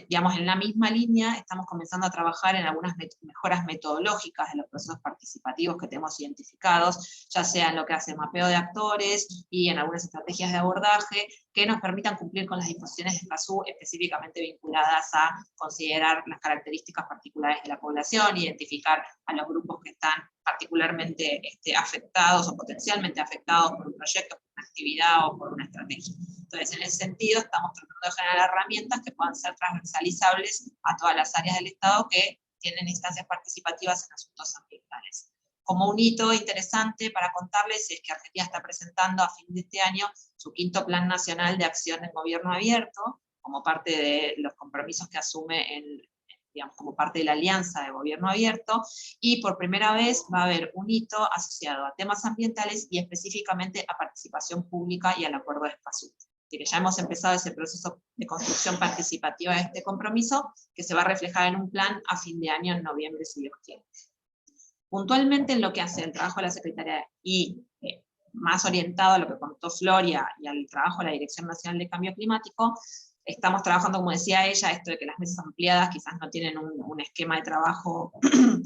Digamos, en la misma línea estamos comenzando a trabajar en algunas mejoras metodológicas de los procesos participativos que tenemos identificados, ya sea en lo que hace mapeo de actores y en algunas estrategias de abordaje que nos permitan cumplir con las disposiciones de Escazú específicamente vinculadas a considerar las características particulares de la población, identificar a los grupos que están particularmente afectados o potencialmente afectados por un proyecto, por una actividad o por una estrategia. Entonces, en ese sentido, estamos tratando de generar herramientas que puedan ser transversalizables a todas las áreas del Estado que tienen instancias participativas en asuntos ambientales. Como un hito interesante para contarles es que Argentina está presentando a fin de este año su quinto Plan Nacional de Acción en Gobierno Abierto, como parte de los compromisos que asume digamos, como parte de la Alianza de Gobierno Abierto, y por primera vez va a haber un hito asociado a temas ambientales y específicamente a participación pública y al Acuerdo de Escazú. Así que ya hemos empezado ese proceso de construcción participativa de este compromiso, que se va a reflejar en un plan a fin de año, en noviembre, si Dios quiere. Puntualmente en lo que hace el trabajo de la Secretaría y más orientado a lo que contó Floria y al trabajo de la Dirección Nacional de Cambio Climático, estamos trabajando, como decía ella, esto de que las mesas ampliadas quizás no tienen un esquema de trabajo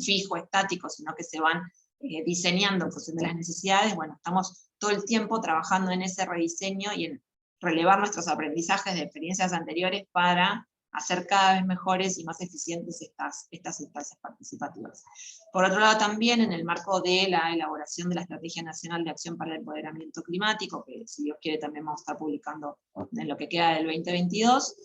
fijo, estático, sino que se van diseñando en función de las necesidades. Bueno, estamos todo el tiempo trabajando en ese rediseño y en relevar nuestros aprendizajes de experiencias anteriores para hacer cada vez mejores y más eficientes estas instancias participativas. Por otro lado, también en el marco de la elaboración de la Estrategia Nacional de Acción para el Empoderamiento Climático, que si Dios quiere también vamos a estar publicando en lo que queda del 2022,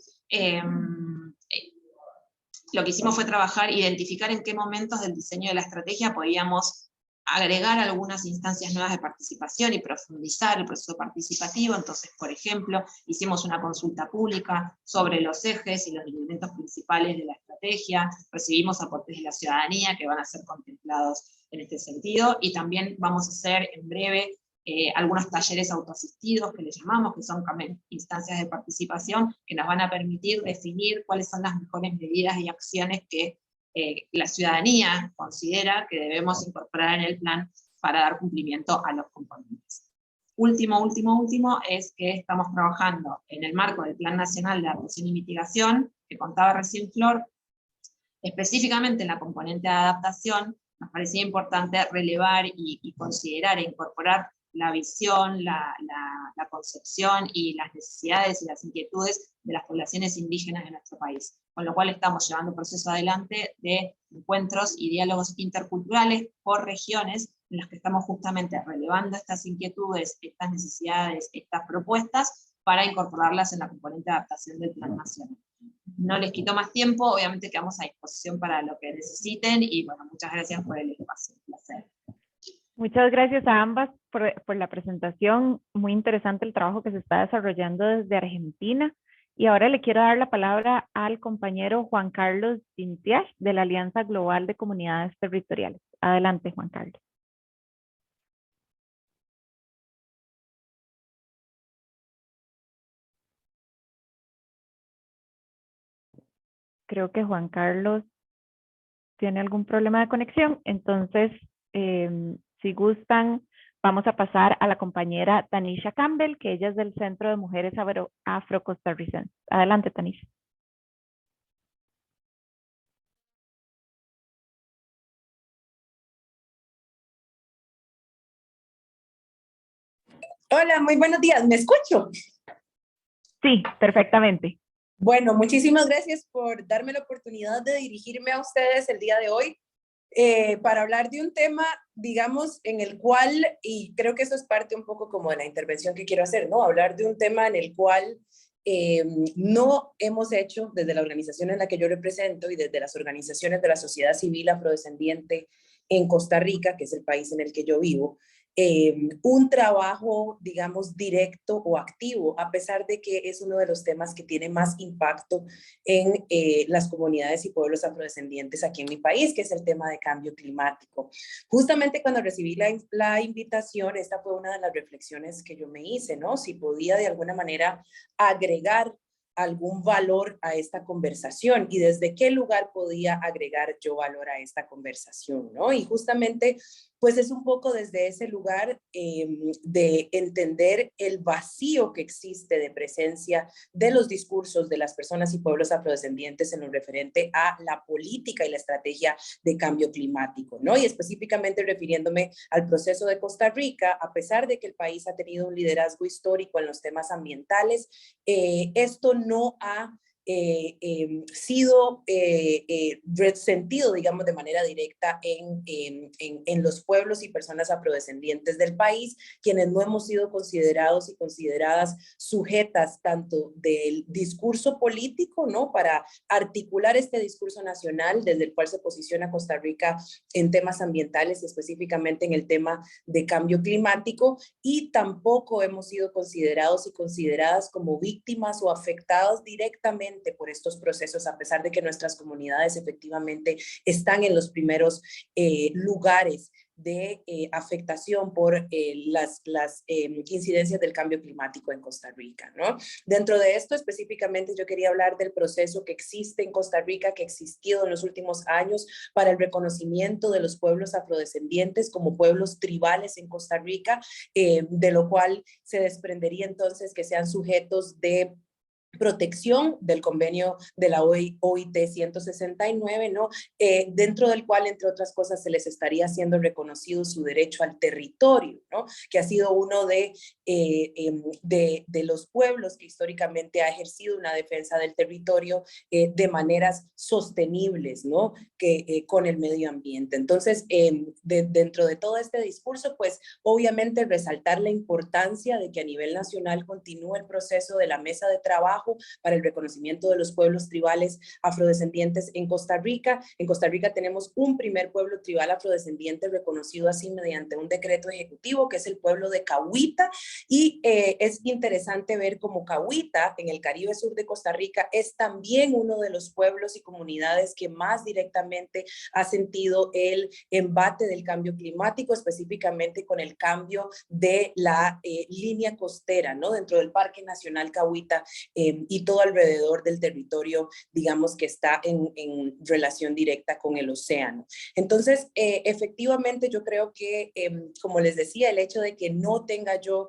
lo que hicimos fue trabajar, identificar en qué momentos del diseño de la estrategia podíamos agregar algunas instancias nuevas de participación y profundizar el proceso participativo. Entonces, por ejemplo, hicimos una consulta pública sobre los ejes y los elementos principales de la estrategia, recibimos aportes de la ciudadanía que van a ser contemplados en este sentido, y también vamos a hacer en breve algunos talleres autoasistidos que le llamamos, que son instancias de participación que nos van a permitir definir cuáles son las mejores medidas y acciones que la ciudadanía considera que debemos incorporar en el plan para dar cumplimiento a los componentes. Último es que estamos trabajando en el marco del Plan Nacional de Adaptación y Mitigación, que contaba recién Flor, específicamente en la componente de adaptación. Nos parecía importante relevar y considerar e incorporar la visión, la concepción y las necesidades y las inquietudes de las poblaciones indígenas de nuestro país. Con lo cual estamos llevando un proceso adelante de encuentros y diálogos interculturales por regiones, en los que estamos justamente relevando estas inquietudes, estas necesidades, estas propuestas, para incorporarlas en la componente de adaptación del Plan Nacional. No les quito más tiempo, obviamente quedamos a disposición para lo que necesiten, y bueno, muchas gracias por el espacio, un placer. Muchas gracias a ambas por la presentación. Muy interesante el trabajo que se está desarrollando desde Argentina. Y ahora le quiero dar la palabra al compañero Juan Carlos Dintiach, de la Alianza Global de Comunidades Territoriales. Adelante, Juan Carlos. Creo que Juan Carlos tiene algún problema de conexión, entonces, si gustan, vamos a pasar a la compañera Tanisha Campbell, que ella es del Centro de Mujeres Afro-Costarricenses. Adelante, Tanisha. Hola, muy buenos días. ¿Me escucho? Sí, perfectamente. Bueno, muchísimas gracias por darme la oportunidad de dirigirme a ustedes el día de hoy para hablar de un tema, digamos, en el cual, y creo que eso es parte un poco como de la intervención que quiero hacer, ¿no? Hablar de un tema en el cual no hemos hecho, desde la organización en la que yo represento y desde las organizaciones de la sociedad civil afrodescendiente en Costa Rica, que es el país en el que yo vivo, un trabajo, digamos, directo o activo, a pesar de que es uno de los temas que tiene más impacto en las comunidades y pueblos afrodescendientes aquí en mi país, que es el tema de cambio climático. Justamente cuando recibí la invitación, esta fue una de las reflexiones que yo me hice, ¿no? Si podía de alguna manera agregar algún valor a esta conversación y desde qué lugar podía agregar yo valor a esta conversación, ¿no? Y justamente, pues es un poco desde ese lugar de entender el vacío que existe de presencia de los discursos de las personas y pueblos afrodescendientes en lo referente a la política y la estrategia de cambio climático, ¿no? Y específicamente refiriéndome al proceso de Costa Rica, a pesar de que el país ha tenido un liderazgo histórico en los temas ambientales, esto no ha sido sentido, digamos, de manera directa en los pueblos y personas afrodescendientes del país, quienes no hemos sido considerados y consideradas sujetas tanto del discurso político, ¿no? Para articular este discurso nacional desde el cual se posiciona Costa Rica en temas ambientales y específicamente en el tema de cambio climático, y tampoco hemos sido considerados y consideradas como víctimas o afectadas directamente por estos procesos, a pesar de que nuestras comunidades efectivamente están en los primeros lugares de afectación por las incidencias del cambio climático en Costa Rica, ¿no? Dentro de esto específicamente yo quería hablar del proceso que existe en Costa Rica, que ha existido en los últimos años para el reconocimiento de los pueblos afrodescendientes como pueblos tribales en Costa Rica, de lo cual se desprendería entonces que sean sujetos de protección del convenio de la OIT 169, ¿no? Dentro del cual, entre otras cosas, se les estaría haciendo reconocido su derecho al territorio, ¿no? Que ha sido uno de los pueblos que históricamente ha ejercido una defensa del territorio de maneras sostenibles, ¿no? Con el medio ambiente. Entonces, dentro de todo este discurso, pues, obviamente resaltar la importancia de que a nivel nacional continúe el proceso de la mesa de trabajo para el reconocimiento de los pueblos tribales afrodescendientes en Costa Rica. En Costa Rica tenemos un primer pueblo tribal afrodescendiente reconocido así mediante un decreto ejecutivo, que es el pueblo de Cahuita, y es interesante ver cómo Cahuita, en el Caribe Sur de Costa Rica, es también uno de los pueblos y comunidades que más directamente ha sentido el embate del cambio climático, específicamente con el cambio de la línea costera, ¿no? Dentro del Parque Nacional Cahuita, y todo alrededor del territorio, digamos, que está en relación directa con el océano. Entonces, efectivamente, yo creo que, como les decía, el hecho de que no tenga yo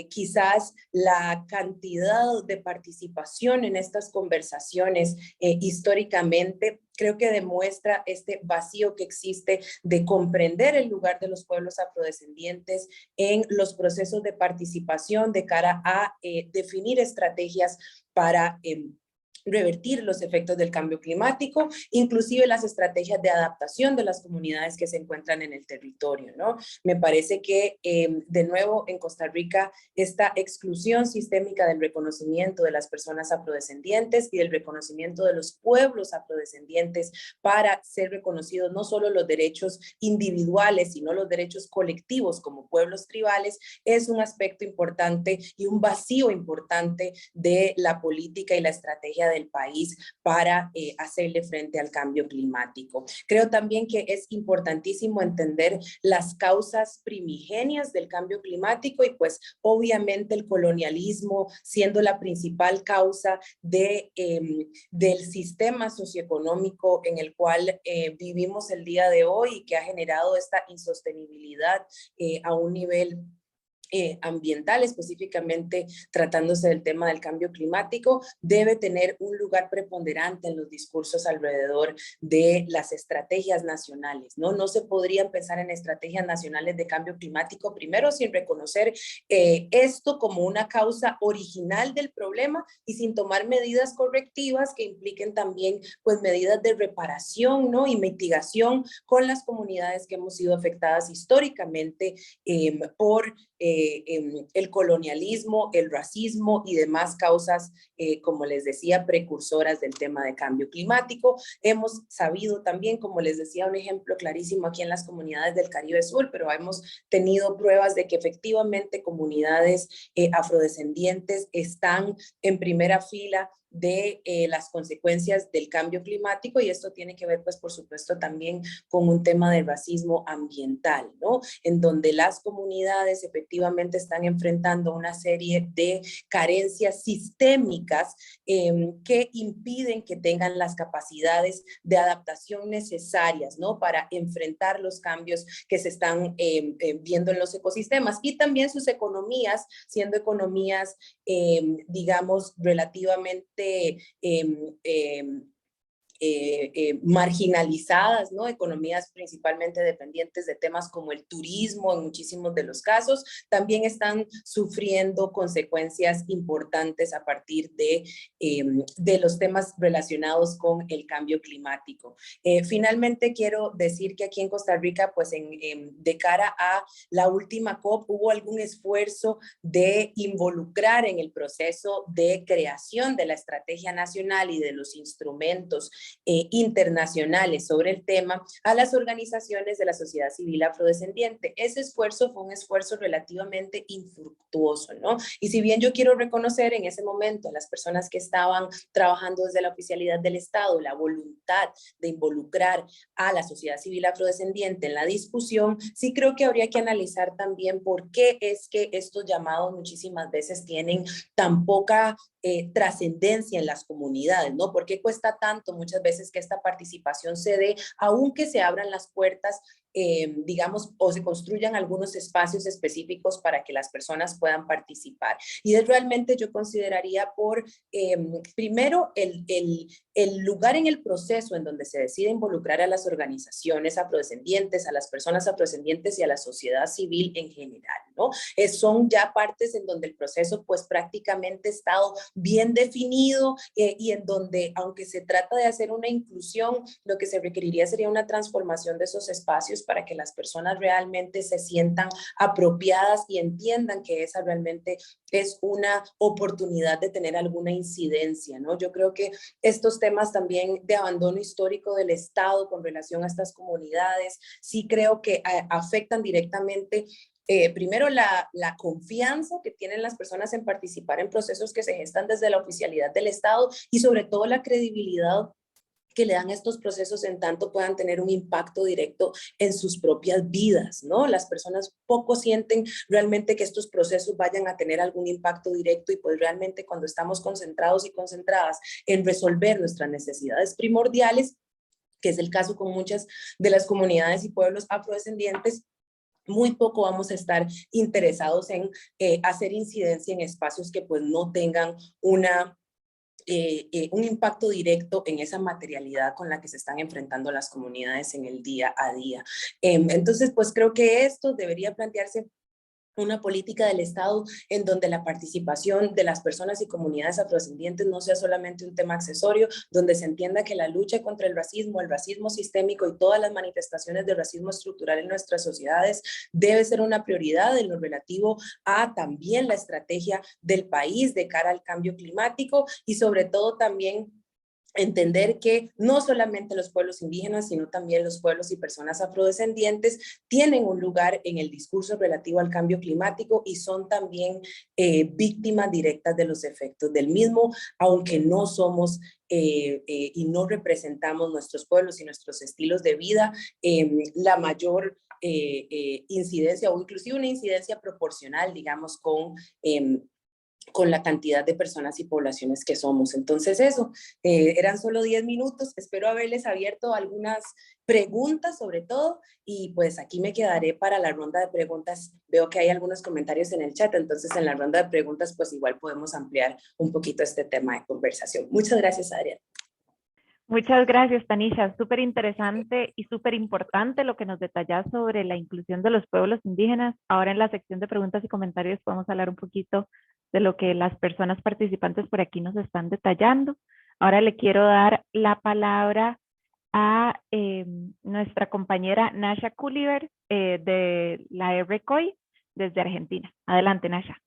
quizás la cantidad de participación en estas conversaciones históricamente, creo que demuestra este vacío que existe de comprender el lugar de los pueblos afrodescendientes en los procesos de participación de cara a definir estrategias para revertir los efectos del cambio climático, inclusive las estrategias de adaptación de las comunidades que se encuentran en el territorio, ¿no? Me parece que, de nuevo, en Costa Rica, esta exclusión sistémica del reconocimiento de las personas afrodescendientes y del reconocimiento de los pueblos afrodescendientes para ser reconocidos no solo los derechos individuales, sino los derechos colectivos como pueblos tribales, es un aspecto importante y un vacío importante de la política y la estrategia del país para hacerle frente al cambio climático. Creo también que es importantísimo entender las causas primigenias del cambio climático y pues obviamente el colonialismo siendo la principal causa del sistema socioeconómico en el cual vivimos el día de hoy y que ha generado esta insostenibilidad a un nivel ambiental, específicamente tratándose del tema del cambio climático, debe tener un lugar preponderante en los discursos alrededor de las estrategias nacionales, ¿no? No se podrían pensar en estrategias nacionales de cambio climático primero sin reconocer esto como una causa original del problema y sin tomar medidas correctivas que impliquen también pues medidas de reparación, ¿no? Y mitigación con las comunidades que hemos sido afectadas históricamente por el colonialismo, el racismo y demás causas, como les decía, precursoras del tema de cambio climático. Hemos sabido también, como les decía, un ejemplo clarísimo aquí en las comunidades del Caribe Sur, pero hemos tenido pruebas de que efectivamente comunidades afrodescendientes están en primera fila de las consecuencias del cambio climático, y esto tiene que ver, pues, por supuesto, también con un tema de racismo ambiental, ¿no? En donde las comunidades efectivamente están enfrentando una serie de carencias sistémicas que impiden que tengan las capacidades de adaptación necesarias, ¿no? Para enfrentar los cambios que se están viendo en los ecosistemas, y también sus economías, siendo economías, digamos, relativamente marginalizadas, ¿no? Economías principalmente dependientes de temas como el turismo en muchísimos de los casos, también están sufriendo consecuencias importantes a partir de los temas relacionados con el cambio climático. Finalmente quiero decir que aquí en Costa Rica, pues de cara a la última COP, hubo algún esfuerzo de involucrar en el proceso de creación de la estrategia nacional y de los instrumentos internacionales sobre el tema a las organizaciones de la sociedad civil afrodescendiente. Ese esfuerzo fue un esfuerzo relativamente infructuoso, ¿no? Y si bien yo quiero reconocer en ese momento a las personas que estaban trabajando desde la oficialidad del Estado la voluntad de involucrar a la sociedad civil afrodescendiente en la discusión, sí creo que habría que analizar también por qué es que estos llamados muchísimas veces tienen tan poca trascendencia en las comunidades, ¿no? ¿Por qué cuesta tanto muchas veces que esta participación se dé, aunque se abran las puertas, digamos, o se construyan algunos espacios específicos para que las personas puedan participar? Y es realmente, yo consideraría, por primero el lugar en el proceso en donde se decide involucrar a las organizaciones afrodescendientes, a las personas afrodescendientes y a la sociedad civil en general, ¿no? Son ya partes en donde el proceso pues prácticamente ha estado bien definido, y en donde, aunque se trata de hacer una inclusión, lo que se requeriría sería una transformación de esos espacios para que las personas realmente se sientan apropiadas y entiendan que esa realmente es una oportunidad de tener alguna incidencia, ¿no? Yo creo que estos temas también de abandono histórico del Estado con relación a estas comunidades, sí creo que afectan directamente primero la confianza que tienen las personas en participar en procesos que se gestan desde la oficialidad del Estado, y sobre todo la credibilidad que le dan a estos procesos en tanto puedan tener un impacto directo en sus propias vidas, ¿no? Las personas poco sienten realmente que estos procesos vayan a tener algún impacto directo, y pues realmente cuando estamos concentrados y concentradas en resolver nuestras necesidades primordiales, que es el caso con muchas de las comunidades y pueblos afrodescendientes, muy poco vamos a estar interesados en hacer incidencia en espacios que pues no tengan un impacto directo en esa materialidad con la que se están enfrentando las comunidades en el día a día. Entonces, pues creo que esto debería plantearse una política del Estado en donde la participación de las personas y comunidades afrodescendientes no sea solamente un tema accesorio, donde se entienda que la lucha contra el racismo sistémico y todas las manifestaciones de racismo estructural en nuestras sociedades debe ser una prioridad en lo relativo a también la estrategia del país de cara al cambio climático, y sobre todo también entender que no solamente los pueblos indígenas, sino también los pueblos y personas afrodescendientes tienen un lugar en el discurso relativo al cambio climático y son también víctimas directas de los efectos del mismo, aunque no somos y no representamos nuestros pueblos y nuestros estilos de vida, la mayor incidencia, o inclusive una incidencia proporcional, digamos, con la cantidad de personas y poblaciones que somos. Entonces eso, eran solo 10 minutos, espero haberles abierto algunas preguntas sobre todo, y pues aquí me quedaré para la ronda de preguntas. Veo que hay algunos comentarios en el chat, entonces en la ronda de preguntas pues igual podemos ampliar un poquito este tema de conversación. Muchas gracias, Adriana. Muchas gracias, Tanisha. Súper interesante y súper importante lo que nos detallas sobre la inclusión de los pueblos indígenas. Ahora en la sección de preguntas y comentarios podemos hablar un poquito de lo que las personas participantes por aquí nos están detallando. Ahora le quiero dar la palabra a nuestra compañera Nasha Culiver de la RCOI. desde Argentina. Adelante, Nasha.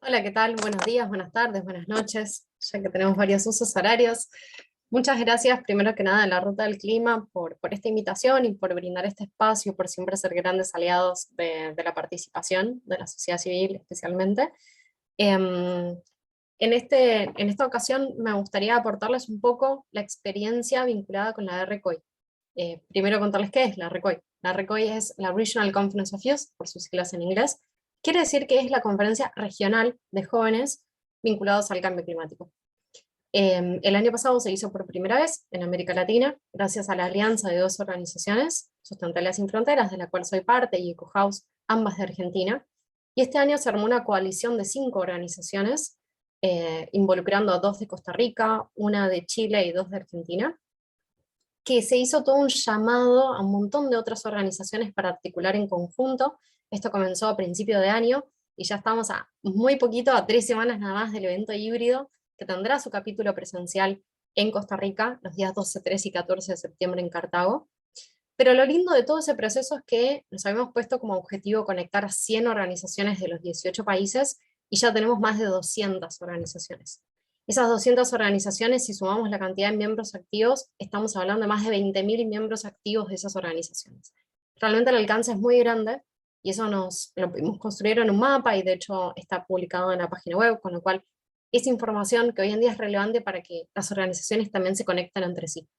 Hola, ¿qué tal? Buenos días, buenas tardes, buenas noches, ya que tenemos varios usos horarios. Muchas gracias, primero que nada, a la Ruta del Clima por esta invitación y por brindar este espacio, por siempre ser grandes aliados de la participación de la sociedad civil especialmente. En esta ocasión me gustaría aportarles un poco la experiencia vinculada con la RCOI. Primero contarles qué es la RCOI. La RCOI es la Regional Conference of Youth, por sus siglas en inglés. Quiere decir que es la conferencia regional de jóvenes vinculados al cambio climático. El año pasado se hizo por primera vez en América Latina, gracias a la alianza de dos organizaciones, Sustentabilidad Sin Fronteras, de la cual soy parte, y EcoHouse, ambas de Argentina. Y este año se armó una coalición de 5 organizaciones, involucrando a 2 de Costa Rica, 1 de Chile y 2 de Argentina, que se hizo todo un llamado a un montón de otras organizaciones para articular en conjunto. Esto comenzó a principio de año, y ya estamos a muy poquito, a 3 semanas nada más del evento híbrido, que tendrá su capítulo presencial en Costa Rica, los días 12, 13 y 14 de septiembre en Cartago. Pero lo lindo de todo ese proceso es que nos habíamos puesto como objetivo conectar a 100 organizaciones de los 18 países, y ya tenemos más de 200 organizaciones. Esas 200 organizaciones, si sumamos la cantidad de miembros activos, estamos hablando de más de 20.000 miembros activos de esas organizaciones. Realmente el alcance es muy grande, y eso lo pudimos construir en un mapa, y de hecho está publicado en la página web, con lo cual es información que hoy en día es relevante para que las organizaciones también se conecten entre sí.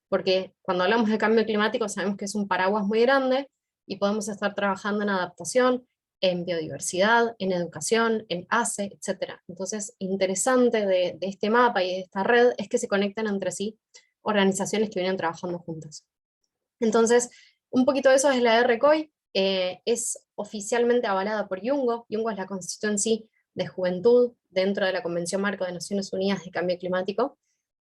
Porque cuando hablamos de cambio climático sabemos que es un paraguas muy grande, y podemos estar trabajando en adaptación, en biodiversidad, en educación, en ACE, etc. Entonces, interesante de este mapa y de esta red es que se conectan entre sí organizaciones que vienen trabajando juntas. Entonces, un poquito de eso es la RCOI, es oficialmente avalada por IUNGO. IUNGO es la constitución en sí de juventud dentro de la Convención Marco de Naciones Unidas de Cambio Climático,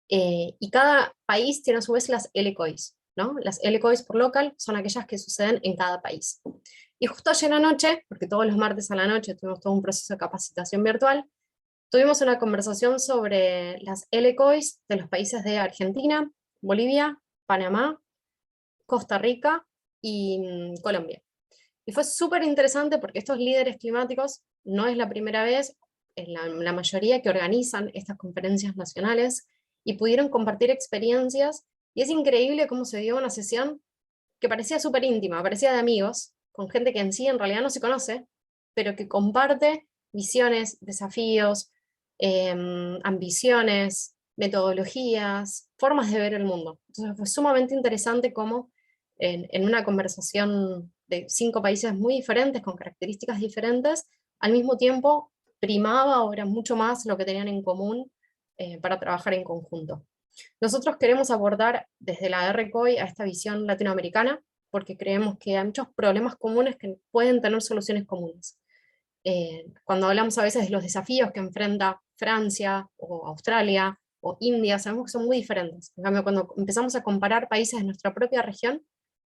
y cada país tiene a su vez las LCOIs, ¿no? Las LCOIs por local son aquellas que suceden en cada país. Y justo ayer anoche, porque todos los martes a la noche tuvimos todo un proceso de capacitación virtual, tuvimos una conversación sobre las LCOIs de los países de Argentina, Bolivia, Panamá, Costa Rica y Colombia. Y fue súper interesante porque estos líderes climáticos no es la primera vez, es la mayoría que organizan estas conferencias nacionales, y pudieron compartir experiencias, y es increíble cómo se dio una sesión que parecía súper íntima, parecía de amigos, con gente que en sí en realidad no se conoce, pero que comparte visiones, desafíos, ambiciones, metodologías, formas de ver el mundo. Entonces fue sumamente interesante cómo en una conversación de 5 países muy diferentes, con características diferentes, al mismo tiempo primaba o era mucho más lo que tenían en común para trabajar en conjunto. Nosotros queremos abordar desde la RCOI a esta visión latinoamericana, porque creemos que hay muchos problemas comunes que pueden tener soluciones comunes. Cuando hablamos a veces de los desafíos que enfrenta Francia, o Australia, o India, sabemos que son muy diferentes. En cambio, cuando empezamos a comparar países de nuestra propia región,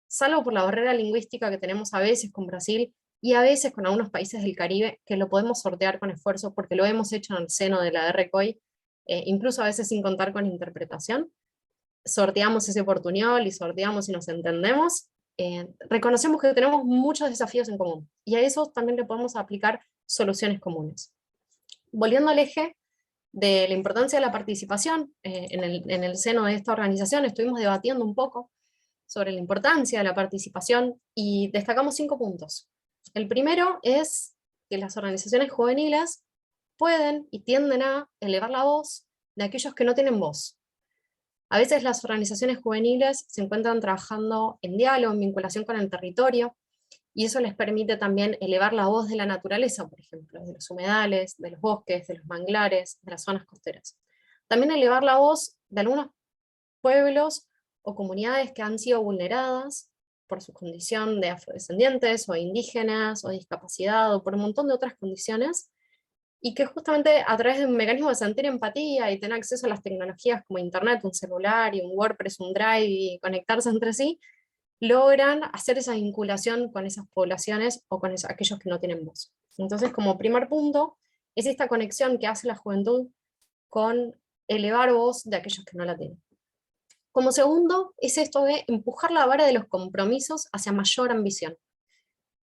salvo por la barrera lingüística que tenemos a veces con Brasil, y a veces con algunos países del Caribe, que lo podemos sortear con esfuerzo, porque lo hemos hecho en el seno de la RCOI, incluso a veces sin contar con interpretación, sorteamos ese portuñol y sorteamos y nos entendemos, reconocemos que tenemos muchos desafíos en común, y a esos también le podemos aplicar soluciones comunes. Volviendo al eje de la importancia de la participación, en el seno de esta organización estuvimos debatiendo un poco sobre la importancia de la participación, y destacamos 5 puntos. El primero es que las organizaciones juveniles pueden y tienden a elevar la voz de aquellos que no tienen voz. A veces las organizaciones juveniles se encuentran trabajando en diálogo, en vinculación con el territorio, y eso les permite también elevar la voz de la naturaleza, por ejemplo, de los humedales, de los bosques, de los manglares, de las zonas costeras. También elevar la voz de algunos pueblos o comunidades que han sido vulneradas por su condición de afrodescendientes, o indígenas, o discapacidad, o por un montón de otras condiciones, y que justamente a través de un mecanismo de sentir empatía y tener acceso a las tecnologías como internet, un celular, y un WordPress, un Drive, y conectarse entre sí, logran hacer esa vinculación con esas poblaciones o con aquellos que no tienen voz. Entonces, como primer punto, es esta conexión que hace la juventud con elevar voz de aquellos que no la tienen. Como segundo, es esto de empujar la vara de los compromisos hacia mayor ambición.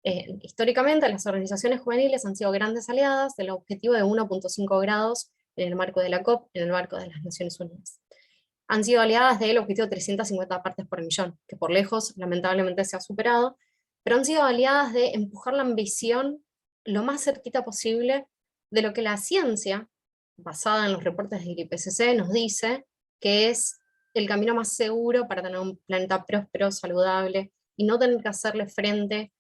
Históricamente las organizaciones juveniles han sido grandes aliadas del objetivo de 1.5 grados en el marco de la COP, en el marco de las Naciones Unidas. Han sido aliadas del objetivo de 350 partes por millón, que por lejos lamentablemente se ha superado, pero han sido aliadas de empujar la ambición lo más cerquita posible de lo que la ciencia, basada en los reportes del IPCC, nos dice que es el camino más seguro para tener un planeta próspero, saludable, y no tener que hacerle frente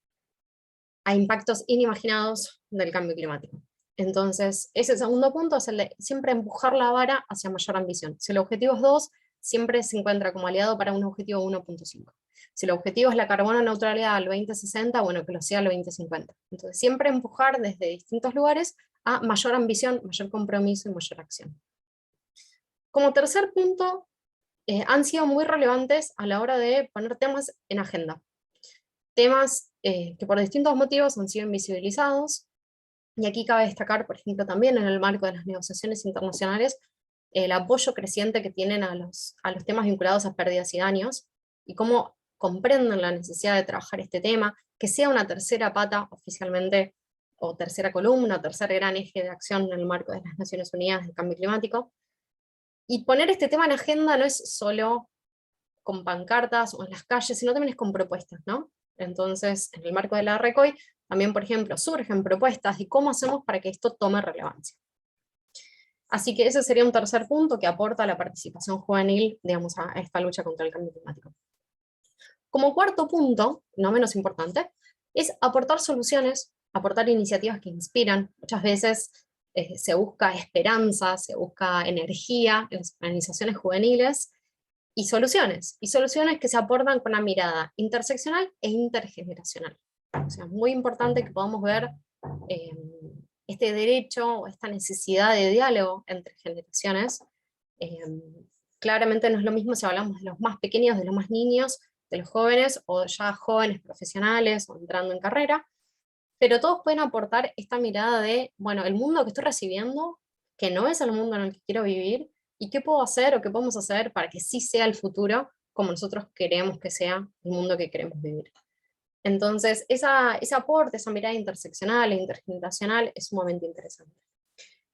a impactos inimaginados del cambio climático. Entonces, ese segundo punto es el de siempre empujar la vara hacia mayor ambición. Si el objetivo es 2, siempre se encuentra como aliado para un objetivo 1.5. Si el objetivo es la carbono neutralidad al 2060, bueno, que lo sea al 2050. Entonces, siempre empujar desde distintos lugares a mayor ambición, mayor compromiso y mayor acción. Como tercer punto, han sido muy relevantes a la hora de poner temas en agenda. Temas que por distintos motivos han sido invisibilizados, y aquí cabe destacar, por ejemplo, también en el marco de las negociaciones internacionales, el apoyo creciente que tienen a los temas vinculados a pérdidas y daños, y cómo comprenden la necesidad de trabajar este tema, que sea una tercera pata oficialmente, o tercera columna, o tercer gran eje de acción en el marco de las Naciones Unidas del Cambio Climático. Y poner este tema en agenda no es solo con pancartas o en las calles, sino también es con propuestas, ¿no? Entonces, en el marco de la RECOI, también, por ejemplo, surgen propuestas de cómo hacemos para que esto tome relevancia. Así que ese sería un tercer punto que aporta la participación juvenil, digamos, a esta lucha contra el cambio climático. Como cuarto punto, no menos importante, es aportar soluciones, aportar iniciativas que inspiran. Muchas veces se busca esperanza, se busca energía en las organizaciones juveniles, y soluciones que se aportan con una mirada interseccional e intergeneracional. O sea, es muy importante que podamos ver este derecho, esta necesidad de diálogo entre generaciones. Claramente no es lo mismo si hablamos de los más pequeños, de los más niños, de los jóvenes, o ya jóvenes profesionales, o entrando en carrera, pero todos pueden aportar esta mirada de, bueno, el mundo que estoy recibiendo, que no es el mundo en el que quiero vivir, y qué puedo hacer o qué podemos hacer para que sí sea el futuro como nosotros queremos que sea el mundo que queremos vivir. Entonces, ese aporte, esa mirada interseccional e intergeneracional es sumamente interesante.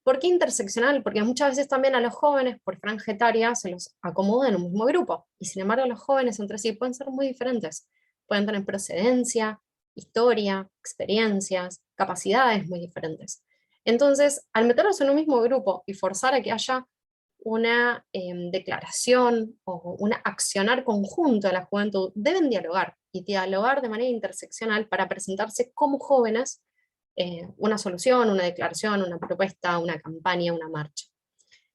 ¿Por qué interseccional? Porque muchas veces también a los jóvenes, por franja etaria, se los acomoda en un mismo grupo, y sin embargo los jóvenes entre sí pueden ser muy diferentes. Pueden tener procedencia, historia, experiencias, capacidades muy diferentes. Entonces, al meterlos en un mismo grupo y forzar a que haya una declaración o un accionar conjunto de la juventud, deben dialogar, y dialogar de manera interseccional para presentarse como jóvenes una solución, una declaración, una propuesta, una campaña, una marcha.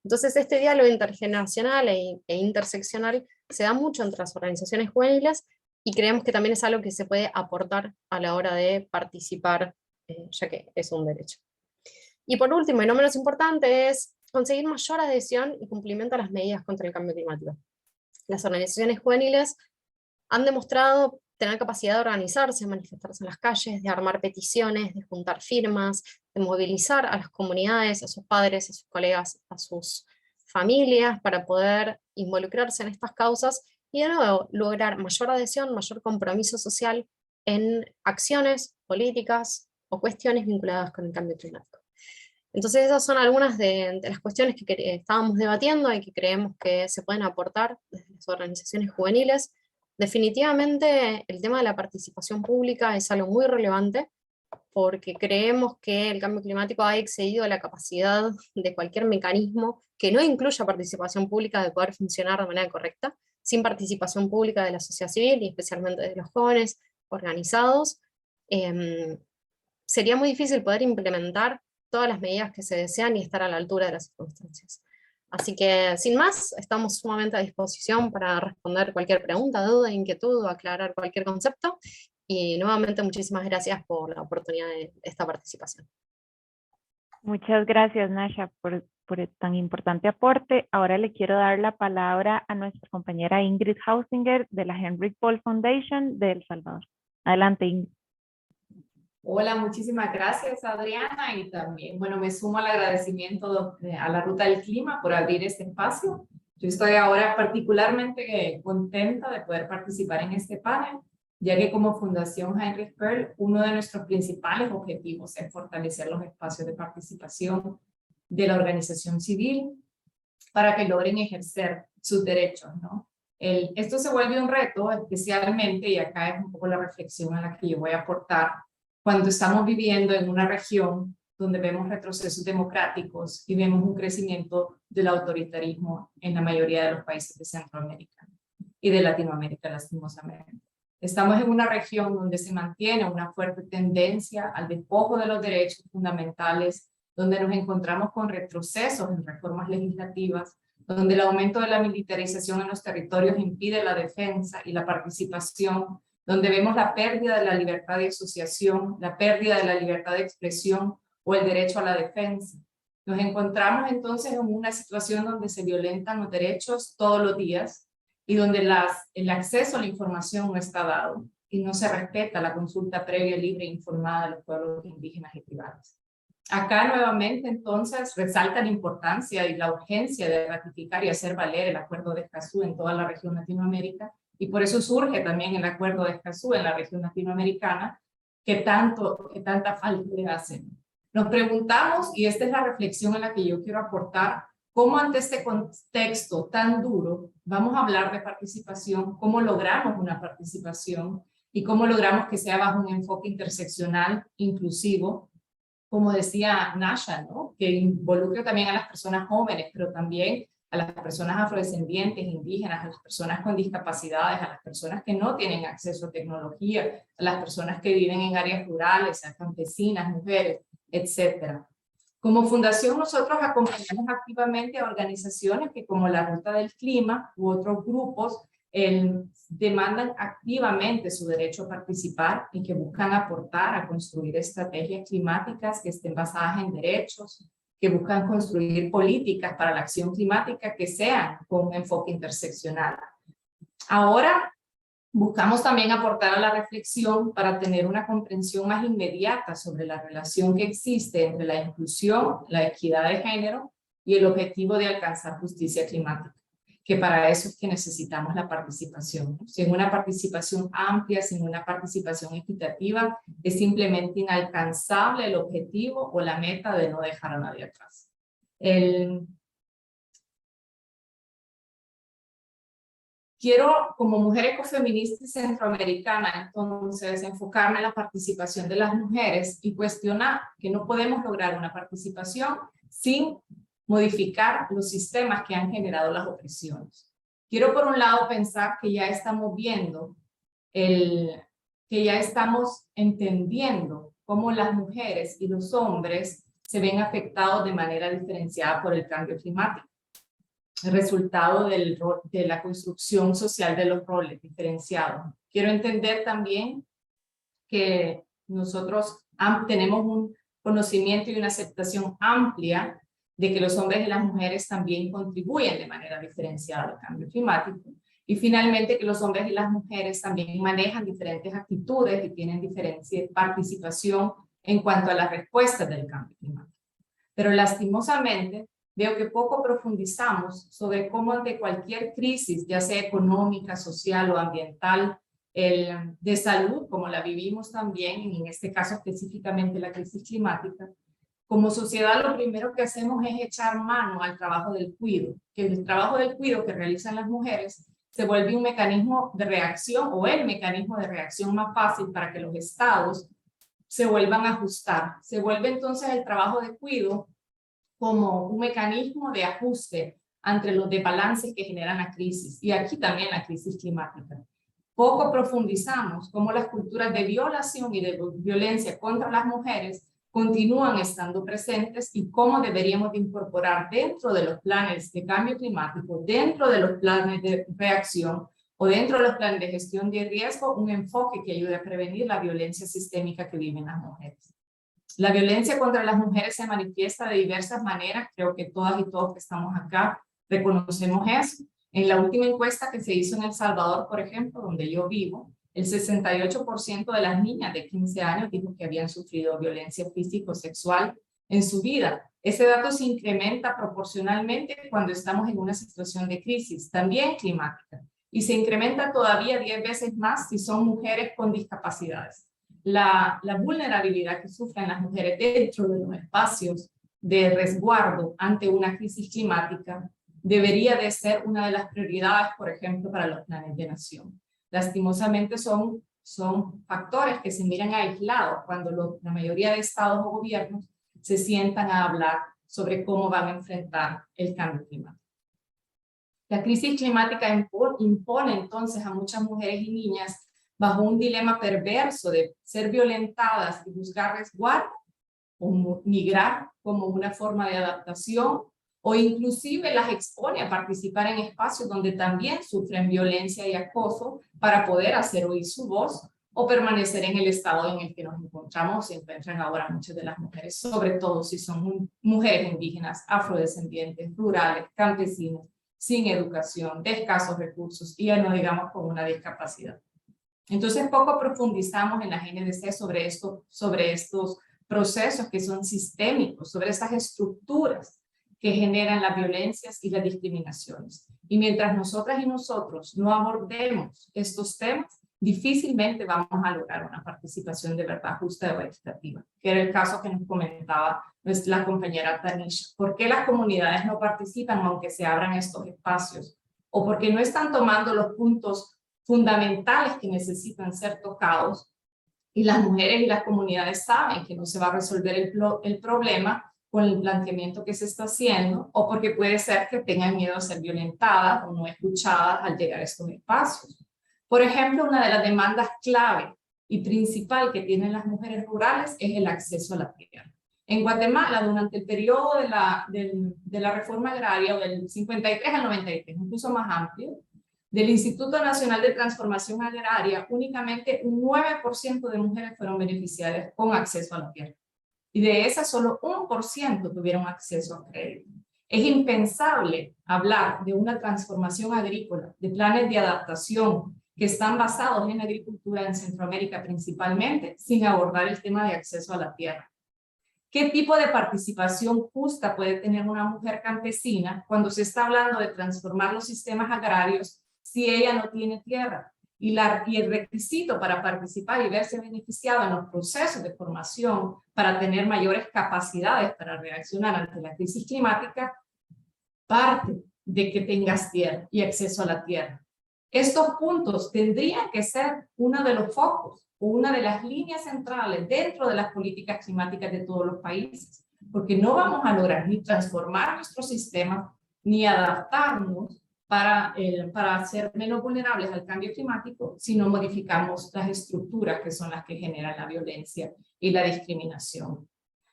Entonces este diálogo intergeneracional e interseccional se da mucho entre las organizaciones juveniles, y creemos que también es algo que se puede aportar a la hora de participar, ya que es un derecho. Y por último, y no menos importante, es conseguir mayor adhesión y cumplimiento a las medidas contra el cambio climático. Las organizaciones juveniles han demostrado tener capacidad de organizarse, de manifestarse en las calles, de armar peticiones, de juntar firmas, de movilizar a las comunidades, a sus padres, a sus colegas, a sus familias, para poder involucrarse en estas causas, y de nuevo, lograr mayor adhesión, mayor compromiso social en acciones políticas o cuestiones vinculadas con el cambio climático. Entonces esas son algunas de las cuestiones que estábamos debatiendo y que creemos que se pueden aportar desde las organizaciones juveniles. Definitivamente el tema de la participación pública es algo muy relevante, porque creemos que el cambio climático ha excedido la capacidad de cualquier mecanismo que no incluya participación pública de poder funcionar de manera correcta. Sin participación pública de la sociedad civil, y especialmente de los jóvenes organizados, sería muy difícil poder implementar todas las medidas que se desean y estar a la altura de las circunstancias. Así que, sin más, estamos sumamente a disposición para responder cualquier pregunta, duda, inquietud, o aclarar cualquier concepto, y nuevamente muchísimas gracias por la oportunidad de esta participación. Muchas gracias, Nasha, por tan importante aporte. Ahora le quiero dar la palabra a nuestra compañera Ingrid Hausinger de la Henrik Böll Foundation de El Salvador. Adelante, Ingrid. Hola, muchísimas gracias, Adriana, y también, bueno, me sumo al agradecimiento a la Ruta del Clima por abrir este espacio. Yo estoy ahora particularmente contenta de poder participar en este panel. ya que como Fundación Heinrich Böll, uno de nuestros principales objetivos es fortalecer los espacios de participación de la organización civil para que logren ejercer sus derechos, ¿no? Esto se vuelve un reto, especialmente, y acá es un poco la reflexión a la que yo voy a aportar, cuando estamos viviendo en una región donde vemos retrocesos democráticos y vemos un crecimiento del autoritarismo en la mayoría de los países de Centroamérica y de Latinoamérica, lastimosamente. Estamos en una región donde se mantiene una fuerte tendencia al despojo de los derechos fundamentales, donde nos encontramos con retrocesos en reformas legislativas, donde el aumento de la militarización en los territorios impide la defensa y la participación, donde vemos la pérdida de la libertad de asociación, la pérdida de la libertad de expresión o el derecho a la defensa. Nos encontramos entonces en una situación donde se violentan los derechos todos los días y donde el acceso a la información no está dado y no se respeta la consulta previa, libre e informada de los pueblos indígenas y tribales. Acá nuevamente entonces resalta la importancia y la urgencia de ratificar y hacer valer el Acuerdo de Escazú en toda la región Latinoamérica, y por eso surge también el Acuerdo de Escazú en la región latinoamericana, que tanta falta le hacen. Nos preguntamos, y esta es la reflexión en la que yo quiero aportar, cómo ante este contexto tan duro vamos a hablar de participación, cómo logramos una participación y cómo logramos que sea bajo un enfoque interseccional, inclusivo, como decía Nasha, ¿no? Que involucre también a las personas jóvenes, pero también a las personas afrodescendientes, indígenas, a las personas con discapacidades, a las personas que no tienen acceso a tecnología, a las personas que viven en áreas rurales, a campesinas, mujeres, etc. Como fundación nosotros acompañamos activamente a organizaciones que como la Ruta del Clima u otros grupos demandan activamente su derecho a participar y que buscan aportar a construir estrategias climáticas que estén basadas en derechos, que buscan construir políticas para la acción climática que sean con un enfoque interseccional. Ahora buscamos también aportar a la reflexión para tener una comprensión más inmediata sobre la relación que existe entre la inclusión, la equidad de género y el objetivo de alcanzar justicia climática, que para eso es que necesitamos la participación. Sin una participación amplia, sin una participación equitativa, es simplemente inalcanzable el objetivo o la meta de no dejar a nadie atrás. Quiero, como mujer ecofeminista y centroamericana, entonces, enfocarme en la participación de las mujeres y cuestionar que no podemos lograr una participación sin modificar los sistemas que han generado las opresiones. Quiero, por un lado, pensar que ya estamos viendo, que ya estamos entendiendo cómo las mujeres y los hombres se ven afectados de manera diferenciada por el cambio climático. El resultado de la construcción social de los roles diferenciados. Quiero entender también que nosotros tenemos un conocimiento y una aceptación amplia de que los hombres y las mujeres también contribuyen de manera diferenciada al cambio climático. Y finalmente que los hombres y las mujeres también manejan diferentes actitudes y tienen diferente participación en cuanto a las respuestas del cambio climático. Pero lastimosamente, veo que poco profundizamos sobre cómo ante cualquier crisis, ya sea económica, social o ambiental, de salud, como la vivimos también, y en este caso específicamente la crisis climática, como sociedad lo primero que hacemos es echar mano al trabajo del cuidado, que el trabajo del cuidado que realizan las mujeres se vuelve un mecanismo de reacción o el mecanismo de reacción más fácil para que los estados se vuelvan a ajustar. Se vuelve entonces el trabajo de cuidado como un mecanismo de ajuste entre los desbalances que generan la crisis, y aquí también la crisis climática. Poco profundizamos cómo las culturas de violación y de violencia contra las mujeres continúan estando presentes y cómo deberíamos de incorporar dentro de los planes de cambio climático, dentro de los planes de reacción o dentro de los planes de gestión de riesgo, un enfoque que ayude a prevenir la violencia sistémica que viven las mujeres. La violencia contra las mujeres se manifiesta de diversas maneras, creo que todas y todos que estamos acá reconocemos eso. En la última encuesta que se hizo en El Salvador, por ejemplo, donde yo vivo, el 68% de las niñas de 15 años dijo que habían sufrido violencia físico-sexual en su vida. Ese dato se incrementa proporcionalmente cuando estamos en una situación de crisis, también climática. y se incrementa todavía 10 veces más si son mujeres con discapacidades. La vulnerabilidad que sufren las mujeres dentro de los espacios de resguardo ante una crisis climática debería de ser una de las prioridades, por ejemplo, para los planes de nación. Lastimosamente son factores que se miran aislados cuando la mayoría de estados o gobiernos se sientan a hablar sobre cómo van a enfrentar el cambio climático. La crisis climática impone entonces a muchas mujeres y niñas bajo un dilema perverso de ser violentadas y buscar resguardo, o migrar como una forma de adaptación, o inclusive las expone a participar en espacios donde también sufren violencia y acoso para poder hacer oír su voz o permanecer en el estado en el que nos encontramos, se encuentran ahora muchas de las mujeres, sobre todo si son mujeres indígenas, afrodescendientes, rurales, campesinas, sin educación, de escasos recursos y ya no digamos con una discapacidad. Entonces poco profundizamos en la GNDC sobre estos procesos que son sistémicos, sobre estas estructuras que generan las violencias y las discriminaciones. Y mientras nosotras y nosotros no abordemos estos temas, difícilmente vamos a lograr una participación de verdad justa o equitativa, que era el caso que nos comentaba la compañera Tanisha. ¿Por qué las comunidades no participan aunque se abran estos espacios? O porque no están tomando los puntos fundamentales que necesitan ser tocados y las mujeres y las comunidades saben que no se va a resolver el problema con el planteamiento que se está haciendo, o porque puede ser que tengan miedo a ser violentadas o no escuchadas al llegar a estos espacios. Por ejemplo, una de las demandas clave y principal que tienen las mujeres rurales es el acceso a la tierra. En Guatemala, durante el periodo de la reforma agraria, o del 53 al 93, incluso más amplio, del Instituto Nacional de Transformación Agraria, únicamente un 9% de mujeres fueron beneficiarias con acceso a la tierra. Y de esas solo 1% tuvieron acceso a crédito. Es impensable hablar de una transformación agrícola, de planes de adaptación que están basados en agricultura en Centroamérica principalmente, sin abordar el tema de acceso a la tierra. ¿Qué tipo de participación justa puede tener una mujer campesina cuando se está hablando de transformar los sistemas agrarios si ella no tiene tierra? Y el requisito para participar y verse beneficiado en los procesos de formación para tener mayores capacidades para reaccionar ante la crisis climática parte de que tengas tierra y acceso a la tierra. Estos puntos tendrían que ser uno de los focos o una de las líneas centrales dentro de las políticas climáticas de todos los países, porque no vamos a lograr ni transformar nuestro sistema ni adaptarnos para ser menos vulnerables al cambio climático si no modificamos las estructuras que son las que generan la violencia y la discriminación.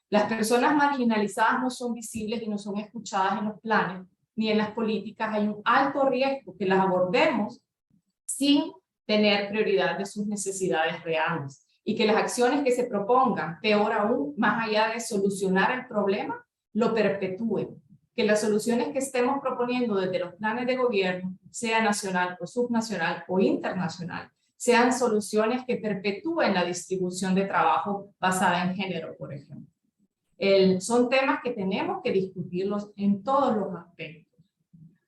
Las personas marginalizadas no son visibles y no son escuchadas en los planes ni en las políticas. Hay un alto riesgo que las abordemos sin tener prioridad de sus necesidades reales y que las acciones que se propongan, peor aún, más allá de solucionar el problema, lo perpetúen. Que las soluciones que estemos proponiendo desde los planes de gobierno, sea nacional o subnacional o internacional, sean soluciones que perpetúen la distribución de trabajo basada en género, por ejemplo. Son temas que tenemos que discutirlos en todos los aspectos.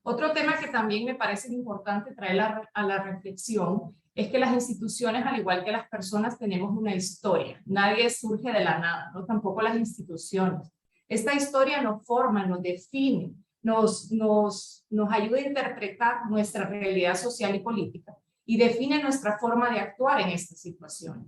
Otro tema que también me parece importante traer a la reflexión es que las instituciones, al igual que las personas, tenemos una historia. Nadie surge de la nada, ¿no? Tampoco las instituciones. Esta historia nos forma, nos define, nos ayuda a interpretar nuestra realidad social y política y define nuestra forma de actuar en estas situaciones.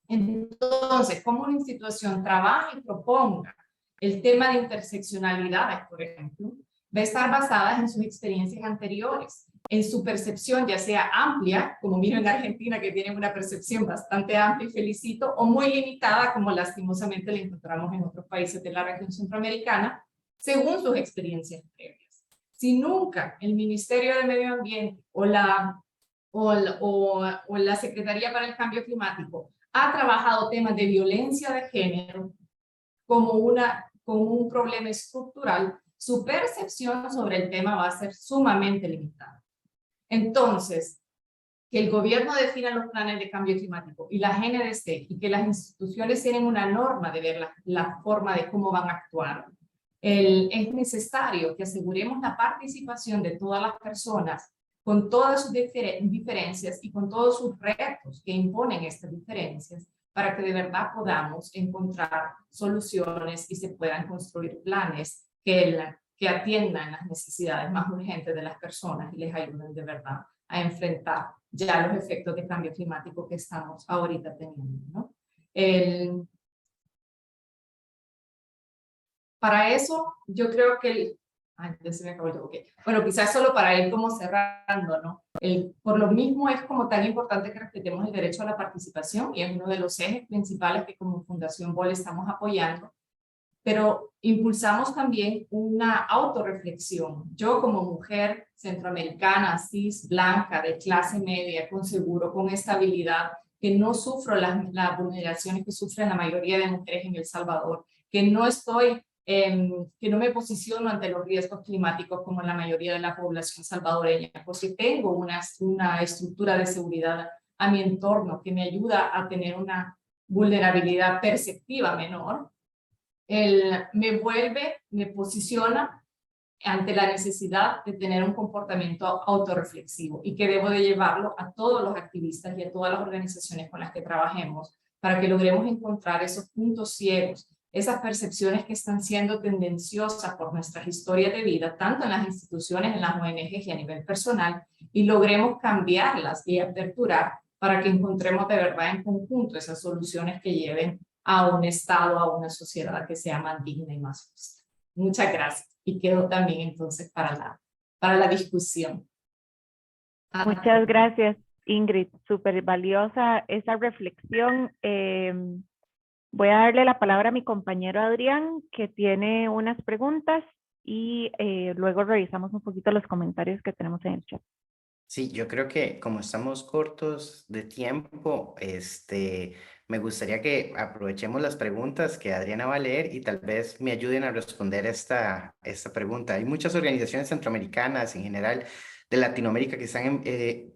Entonces, cómo una institución trabaja y proponga el tema de interseccionalidades, por ejemplo, va a estar basada en sus experiencias anteriores, en su percepción, ya sea amplia, como miro en Argentina que tienen una percepción bastante amplia y felicito, o muy limitada, como lastimosamente la encontramos en otros países de la región centroamericana, según sus experiencias previas. Si nunca el Ministerio de Medio Ambiente o la Secretaría para el Cambio Climático ha trabajado temas de violencia de género como un problema estructural, su percepción sobre el tema va a ser sumamente limitada. Entonces, que el gobierno defina los planes de cambio climático y la GNDC y que las instituciones tienen una norma de ver la forma de cómo van a actuar. Es necesario que aseguremos la participación de todas las personas con todas sus diferencias y con todos sus retos que imponen estas diferencias, para que de verdad podamos encontrar soluciones y se puedan construir planes que atiendan las necesidades más urgentes de las personas y les ayuden de verdad a enfrentar ya los efectos de cambio climático que estamos ahorita teniendo, ¿no? Para eso, yo creo que ya se me acabó el tiempo, okay. Bueno, quizás solo para ir como cerrando, ¿no? Por lo mismo es como tan importante que respetemos el derecho a la participación y es uno de los ejes principales que como Fundación BOL estamos apoyando, pero impulsamos también una autorreflexión. Yo como mujer centroamericana, cis, blanca, de clase media, con seguro, con estabilidad, que no sufro las vulneraciones que sufren la mayoría de mujeres en El Salvador, que no estoy que no me posiciono ante los riesgos climáticos como la mayoría de la población salvadoreña, porque tengo una estructura de seguridad a mi entorno que me ayuda a tener una vulnerabilidad perceptiva menor, me posiciona ante la necesidad de tener un comportamiento autorreflexivo y que debo de llevarlo a todos los activistas y a todas las organizaciones con las que trabajemos para que logremos encontrar esos puntos ciegos, esas percepciones que están siendo tendenciosas por nuestras historias de vida, tanto en las instituciones, en las ONGs y a nivel personal, y logremos cambiarlas y aperturar para que encontremos de verdad en conjunto esas soluciones que lleven a un Estado, a una sociedad que sea más digna y más justa. Muchas gracias. Y quedo también entonces para la discusión. Muchas gracias, Ingrid. Súper valiosa esa reflexión. Voy a darle la palabra a mi compañero Adrián, que tiene unas preguntas y luego revisamos un poquito los comentarios que tenemos en el chat. Sí, yo creo que como estamos cortos de tiempo, me gustaría que aprovechemos las preguntas que Adriana va a leer y tal vez me ayuden a responder esta pregunta. Hay muchas organizaciones centroamericanas en general de Latinoamérica que están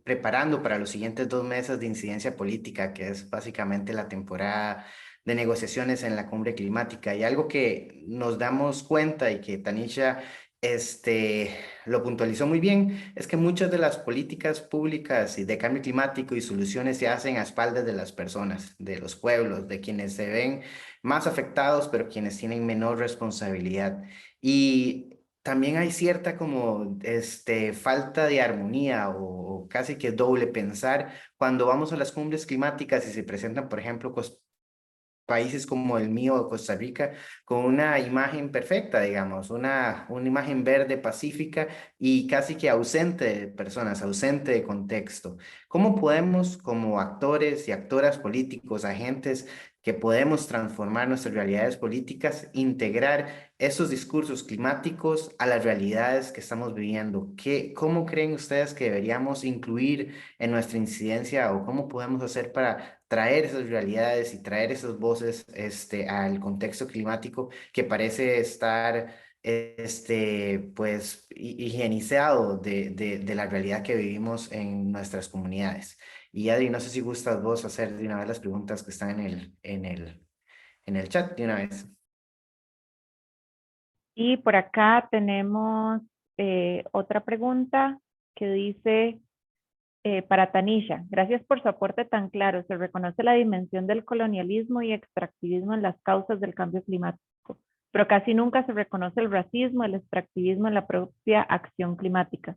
preparando para los siguientes 2 meses de incidencia política, que es básicamente la temporada de negociaciones en la cumbre climática. Y algo que nos damos cuenta y que Tanisha lo puntualizó muy bien, es que muchas de las políticas públicas y de cambio climático y soluciones se hacen a espaldas de las personas, de los pueblos, de quienes se ven más afectados, pero quienes tienen menor responsabilidad. Y también hay cierta como falta de armonía o casi que doble pensar cuando vamos a las cumbres climáticas y se presentan, por ejemplo, países como el mío, Costa Rica, con una imagen perfecta, digamos, una imagen verde, pacífica y casi que ausente de personas, ausente de contexto. ¿Cómo podemos, como actores y actoras políticos, agentes que podemos transformar nuestras realidades políticas, integrar esos discursos climáticos a las realidades que estamos viviendo? ¿Cómo creen ustedes que deberíamos incluir en nuestra incidencia o cómo podemos hacer para traer esas realidades y traer esas voces al contexto climático que parece estar pues higienizado de la realidad que vivimos en nuestras comunidades? Y Adri, no sé si gustas vos hacer de una vez las preguntas que están en el chat de una vez. Y por acá tenemos otra pregunta que dice, para Tanisha, gracias por su aporte tan claro. Se reconoce la dimensión del colonialismo y extractivismo en las causas del cambio climático, pero casi nunca se reconoce el racismo, el extractivismo en la propia acción climática.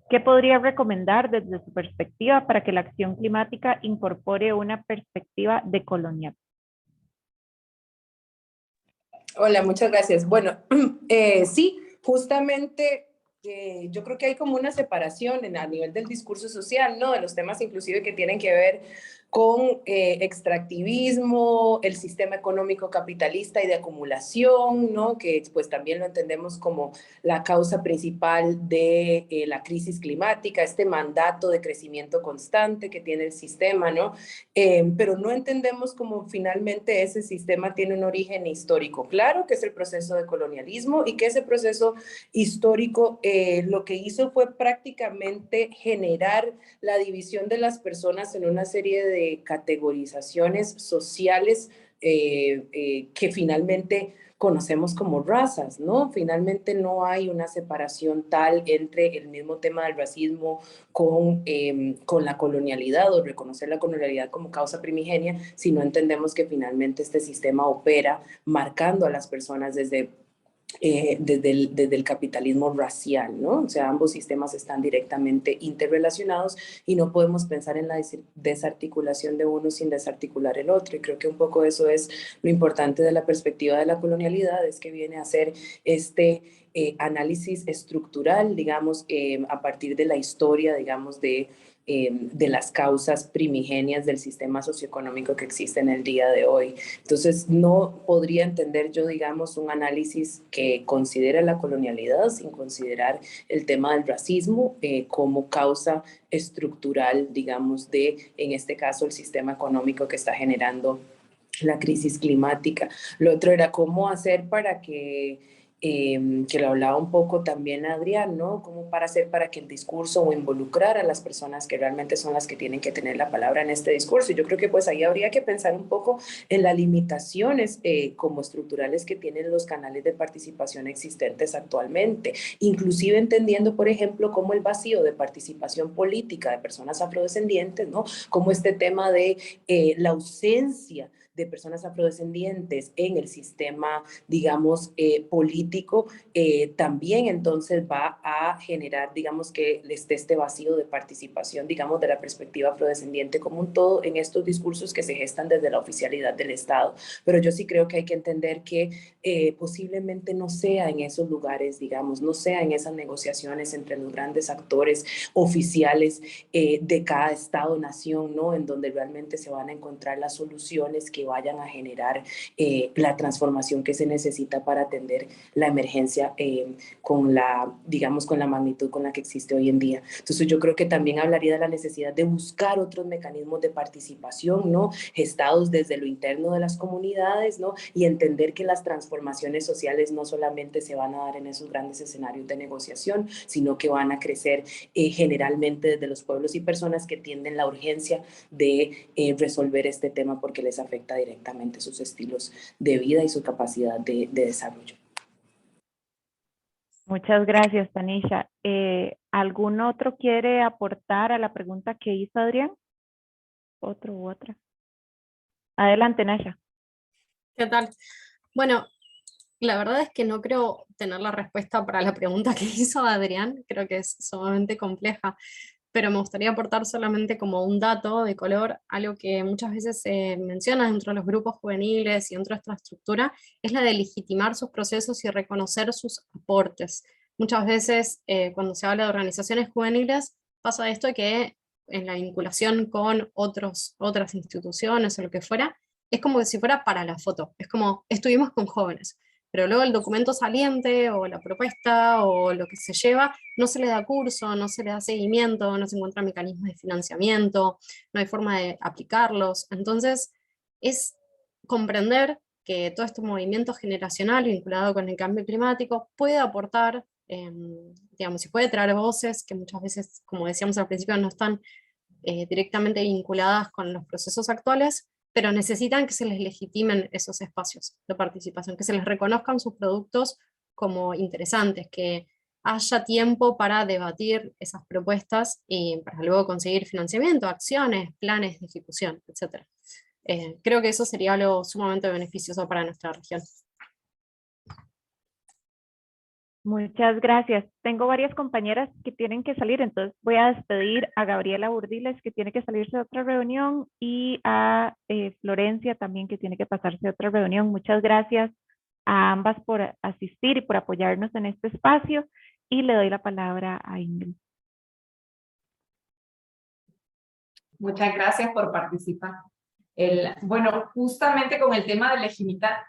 ¿Qué podría recomendar desde su perspectiva para que la acción climática incorpore una perspectiva decolonial? Hola, muchas gracias. Bueno, sí, justamente yo creo que hay como una separación a nivel del discurso social, ¿no? De los temas inclusive que tienen que ver con extractivismo, el sistema económico capitalista y de acumulación, ¿no? Que pues también lo entendemos como la causa principal de la crisis climática, este mandato de crecimiento constante que tiene el sistema, ¿no? Pero no entendemos cómo finalmente ese sistema tiene un origen histórico claro, que es el proceso de colonialismo, y que ese proceso histórico lo que hizo fue prácticamente generar la división de las personas en una serie de categorizaciones sociales que finalmente conocemos como razas, ¿no? Finalmente no hay una separación tal entre el mismo tema del racismo con la colonialidad o reconocer la colonialidad como causa primigenia, sino entendemos que finalmente este sistema opera marcando a las personas desde el capitalismo racial, ¿no? O sea, ambos sistemas están directamente interrelacionados y no podemos pensar en la desarticulación de uno sin desarticular el otro. Y creo que un poco eso es lo importante de la perspectiva de la colonialidad, es que viene a ser este análisis estructural, digamos, a partir de la historia, digamos, de las causas primigenias del sistema socioeconómico que existe en el día de hoy. Entonces, no podría entender yo, digamos, un análisis que considera la colonialidad sin considerar el tema del racismo como causa estructural, digamos, de, en este caso, el sistema económico que está generando la crisis climática. Lo otro era cómo hacer para que lo hablaba un poco también Adrián, ¿no? Cómo para hacer para que el discurso o involucrar a las personas que realmente son las que tienen que tener la palabra en este discurso. Y yo creo que pues ahí habría que pensar un poco en las limitaciones como estructurales que tienen los canales de participación existentes actualmente, inclusive entendiendo, por ejemplo, cómo el vacío de participación política de personas afrodescendientes, ¿no? Como este tema de la ausencia de personas afrodescendientes en el sistema, digamos, político, también entonces va a generar, digamos, que esté este vacío de participación, digamos, de la perspectiva afrodescendiente como un todo en estos discursos que se gestan desde la oficialidad del Estado. Pero yo sí creo que hay que entender que posiblemente no sea en esos lugares, digamos, no sea en esas negociaciones entre los grandes actores oficiales de cada Estado-nación, ¿no? En donde realmente se van a encontrar las soluciones que vayan a generar la transformación que se necesita para atender la emergencia con la, digamos, con la magnitud con la que existe hoy en día. Entonces yo creo que también hablaría de la necesidad de buscar otros mecanismos de participación, ¿no? Gestados desde lo interno de las comunidades, ¿no? Y entender que las transformaciones sociales no solamente se van a dar en esos grandes escenarios de negociación, sino que van a crecer generalmente desde los pueblos y personas que tienen la urgencia de resolver este tema porque les afecta directamente sus estilos de vida y su capacidad de desarrollo. Muchas gracias, Tanisha. ¿Algún otro quiere aportar a la pregunta que hizo Adrián? ¿Otro u otra? Adelante, Nasha. ¿Qué tal? Bueno, la verdad es que no creo tener la respuesta para la pregunta que hizo Adrián, creo que es sumamente compleja, pero me gustaría aportar solamente como un dato de color, algo que muchas veces se menciona dentro de los grupos juveniles y dentro de esta estructura, es la de legitimar sus procesos y reconocer sus aportes. Muchas veces cuando se habla de organizaciones juveniles pasa esto de que en la vinculación con otras instituciones o lo que fuera, es como que si fuera para la foto, es como estuvimos con jóvenes, pero luego el documento saliente o la propuesta o lo que se lleva, no se le da curso, no se le da seguimiento, no se encuentran mecanismos de financiamiento, no hay forma de aplicarlos. Entonces, es comprender que todo este movimiento generacional vinculado con el cambio climático puede aportar, digamos, y puede traer voces que muchas veces, como decíamos al principio, no están directamente vinculadas con los procesos actuales, pero necesitan que se les legitimen esos espacios de participación, que se les reconozcan sus productos como interesantes, que haya tiempo para debatir esas propuestas y para luego conseguir financiamiento, acciones, planes de ejecución, etc. Creo que eso sería algo sumamente beneficioso para nuestra región. Muchas gracias. Tengo varias compañeras que tienen que salir, entonces voy a despedir a Gabriela Burdiles, que tiene que salirse de otra reunión, y a Florencia también, que tiene que pasarse de otra reunión. Muchas gracias a ambas por asistir y por apoyarnos en este espacio, y le doy la palabra a Ingrid. Muchas gracias por participar. Bueno, justamente con el tema de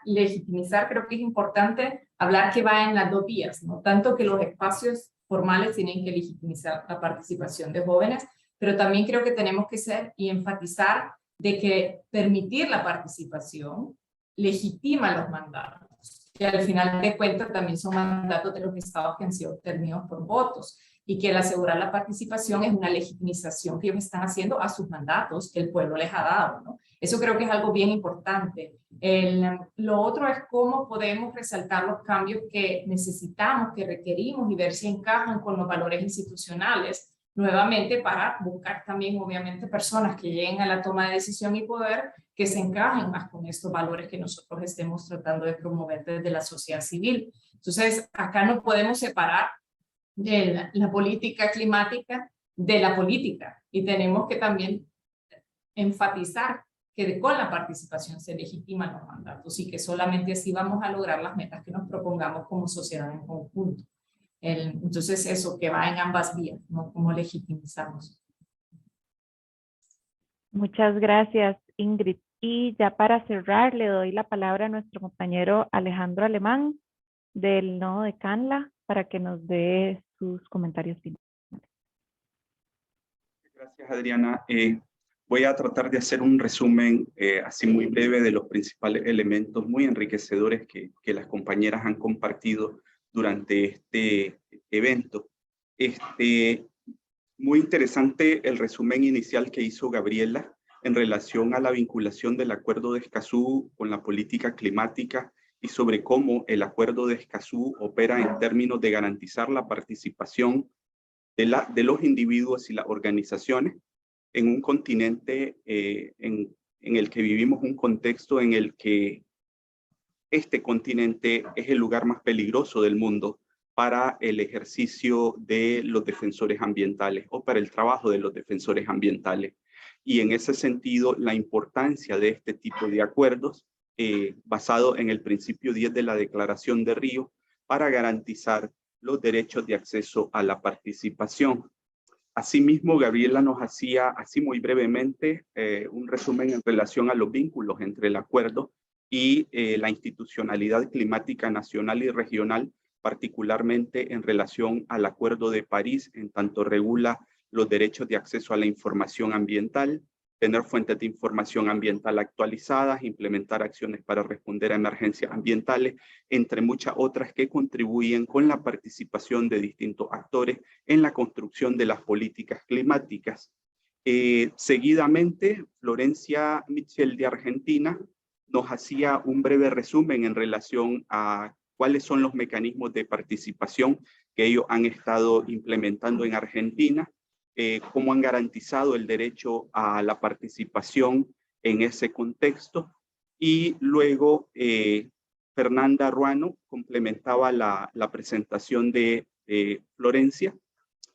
legitimizar, creo que es importante hablar que va en las dos vías, ¿no? Tanto que los espacios formales tienen que legitimizar la participación de jóvenes, pero también creo que tenemos que ser y enfatizar de que permitir la participación legitima los mandatos, que al final de cuentas también son mandatos de los estados que han sido obtenidos por votos. y que el asegurar la participación es una legitimización que ellos están haciendo a sus mandatos que el pueblo les ha dado, ¿no? Eso creo que es algo bien importante. Lo otro es cómo podemos resaltar los cambios que necesitamos, que requerimos y ver si encajan con los valores institucionales, nuevamente para buscar también obviamente personas que lleguen a la toma de decisión y poder que se encajen más con estos valores que nosotros estemos tratando de promover desde la sociedad civil. Entonces, acá no podemos separar de la política climática de la política y tenemos que también enfatizar que con la participación se legitiman los mandatos y que solamente así vamos a lograr las metas que nos propongamos como sociedad en conjunto. Entonces eso que va en ambas vías, ¿no? Cómo legitimizamos. Muchas gracias, Ingrid. Y ya para cerrar, le doy la palabra a nuestro compañero Alejandro Alemán del Nodo de Canla para que nos dé sus comentarios finales. Gracias, Adriana. Voy a tratar de hacer un resumen así muy breve de los principales elementos muy enriquecedores que las compañeras han compartido durante este evento. Muy interesante el resumen inicial que hizo Gabriela en relación a la vinculación del Acuerdo de Escazú con la política climática y sobre cómo el Acuerdo de Escazú opera en términos de garantizar la participación de los individuos y las organizaciones en un continente en el que vivimos un contexto en el que este continente es el lugar más peligroso del mundo para el ejercicio de los defensores ambientales o para el trabajo de los defensores ambientales. Y en ese sentido, la importancia de este tipo de acuerdos basado en el principio 10 de la Declaración de Río para garantizar los derechos de acceso a la participación. Asimismo, Gabriela nos hacía, así muy brevemente, un resumen en relación a los vínculos entre el acuerdo y la institucionalidad climática nacional y regional, particularmente en relación al Acuerdo de París, en tanto regula los derechos de acceso a la información ambiental, tener fuentes de información ambiental actualizadas, implementar acciones para responder a emergencias ambientales, entre muchas otras que contribuyen con la participación de distintos actores en la construcción de las políticas climáticas. Seguidamente, Florencia Mitchell de Argentina nos hacía un breve resumen en relación a cuáles son los mecanismos de participación que ellos han estado implementando en Argentina, cómo han garantizado el derecho a la participación en ese contexto. Y luego Fernanda Ruano complementaba la presentación de Florencia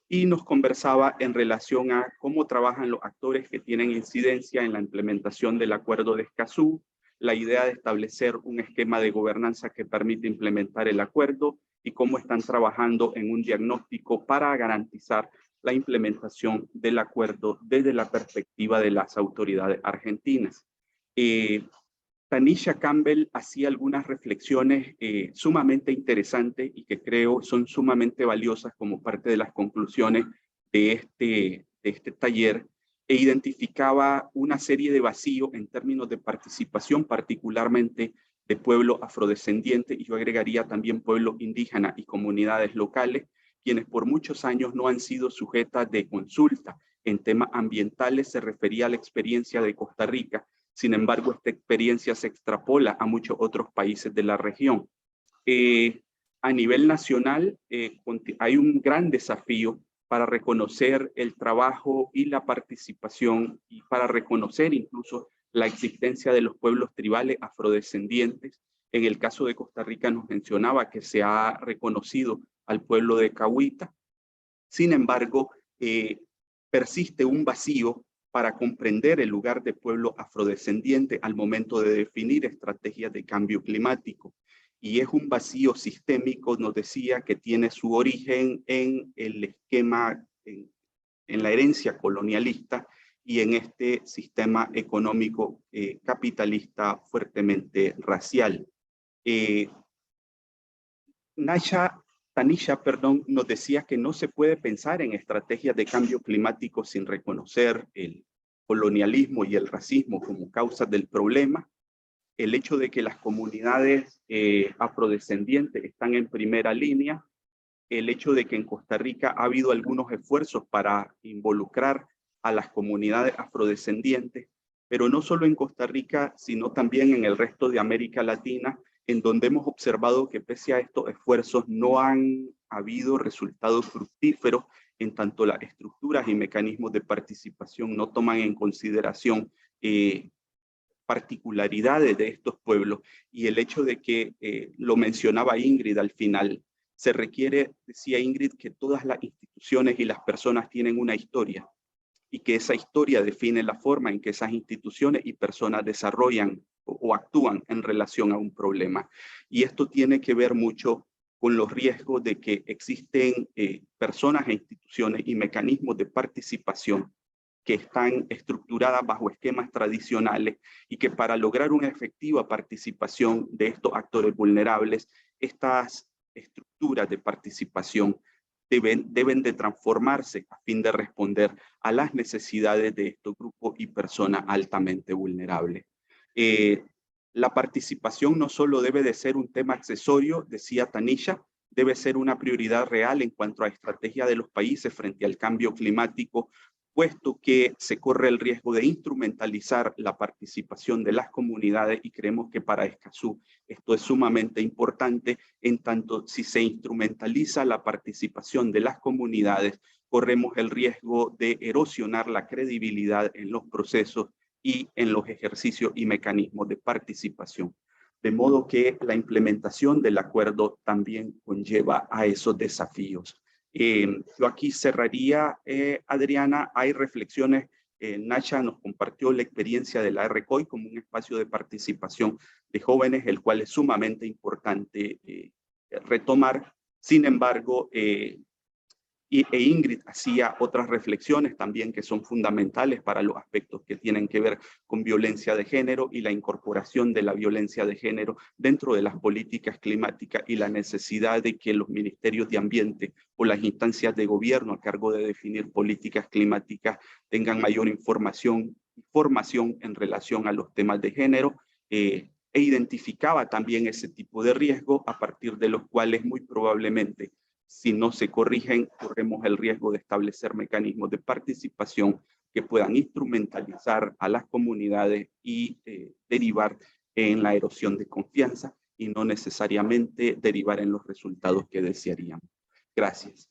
y nos conversaba en relación a cómo trabajan los actores que tienen incidencia en la implementación del Acuerdo de Escazú, la idea de establecer un esquema de gobernanza que permite implementar el acuerdo y cómo están trabajando en un diagnóstico para garantizar la implementación del acuerdo desde la perspectiva de las autoridades argentinas. Tanisha Campbell hacía algunas reflexiones sumamente interesantes y que creo son sumamente valiosas como parte de las conclusiones de este taller, e identificaba una serie de vacíos en términos de participación, particularmente de pueblos afrodescendientes, y yo agregaría también pueblos indígenas y comunidades locales, quienes por muchos años no han sido sujetas de consulta en temas ambientales. Se refería a la experiencia de Costa Rica. Sin embargo, esta experiencia se extrapola a muchos otros países de la región. A nivel nacional, hay un gran desafío para reconocer el trabajo y la participación y para reconocer incluso la existencia de los pueblos tribales afrodescendientes. En el caso de Costa Rica nos mencionaba que se ha reconocido al pueblo de Cahuita. Sin embargo, persiste un vacío para comprender el lugar de pueblo afrodescendiente al momento de definir estrategias de cambio climático. Y es un vacío sistémico, nos decía, que tiene su origen en el esquema, en la herencia colonialista y en este sistema económico capitalista fuertemente racial. Tanisha, nos decía que no se puede pensar en estrategias de cambio climático sin reconocer el colonialismo y el racismo como causas del problema. El hecho de que las comunidades afrodescendientes están en primera línea el hecho de que en Costa Rica ha habido algunos esfuerzos para involucrar a las comunidades afrodescendientes, pero no solo en Costa Rica, sino también en el resto de América Latina, en donde hemos observado que pese a estos esfuerzos no han habido resultados fructíferos, en tanto las estructuras y mecanismos de participación no toman en consideración particularidades de estos pueblos, y el hecho de que, lo mencionaba Ingrid al final, se requiere, decía Ingrid, que todas las instituciones y las personas tienen una historia, y que esa historia define la forma en que esas instituciones y personas desarrollan o actúan en relación a un problema. Y esto tiene que ver mucho con los riesgos de que existen personas e instituciones y mecanismos de participación que están estructuradas bajo esquemas tradicionales y que para lograr una efectiva participación de estos actores vulnerables, estas estructuras de participación deben de transformarse a fin de responder a las necesidades de estos grupos y personas altamente vulnerables. La participación no solo debe de ser un tema accesorio, decía Tanisha, debe ser una prioridad real en cuanto a estrategia de los países frente al cambio climático, puesto que se corre el riesgo de instrumentalizar la participación de las comunidades, y creemos que para Escazú esto es sumamente importante. En tanto, si se instrumentaliza la participación de las comunidades, corremos el riesgo de erosionar la credibilidad en los procesos y en los ejercicios y mecanismos de participación. De modo que la implementación del acuerdo también conlleva a esos desafíos. Yo aquí cerraría, Adriana. Hay reflexiones. Nacha nos compartió la experiencia de la RCOI como un espacio de participación de jóvenes, el cual es sumamente importante retomar. Sin embargo, Ingrid hacía otras reflexiones también que son fundamentales para los aspectos que tienen que ver con violencia de género y la incorporación de la violencia de género dentro de las políticas climáticas, y la necesidad de que los ministerios de ambiente o las instancias de gobierno a cargo de definir políticas climáticas tengan mayor información y formación en relación a los temas de género, e identificaba también ese tipo de riesgo a partir de los cuales muy probablemente, si no se corrigen, corremos el riesgo de establecer mecanismos de participación que puedan instrumentalizar a las comunidades y derivar en la erosión de confianza y no necesariamente derivar en los resultados que desearíamos. Gracias.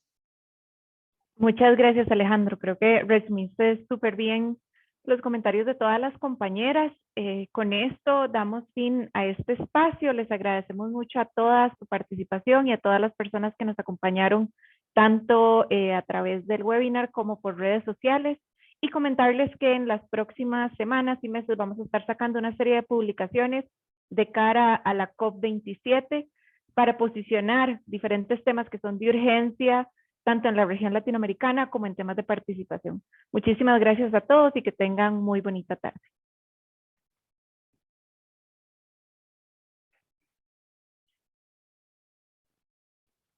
Muchas gracias, Alejandro. Creo que resumiste súper bien los comentarios de todas las compañeras. Con esto damos fin a este espacio. Les agradecemos mucho a todas su participación y a todas las personas que nos acompañaron tanto a través del webinar como por redes sociales, y comentarles que en las próximas semanas y meses vamos a estar sacando una serie de publicaciones de cara a la COP27 para posicionar diferentes temas que son de urgencia tanto en la región latinoamericana como en temas de participación. Muchísimas gracias a todos y que tengan muy bonita tarde.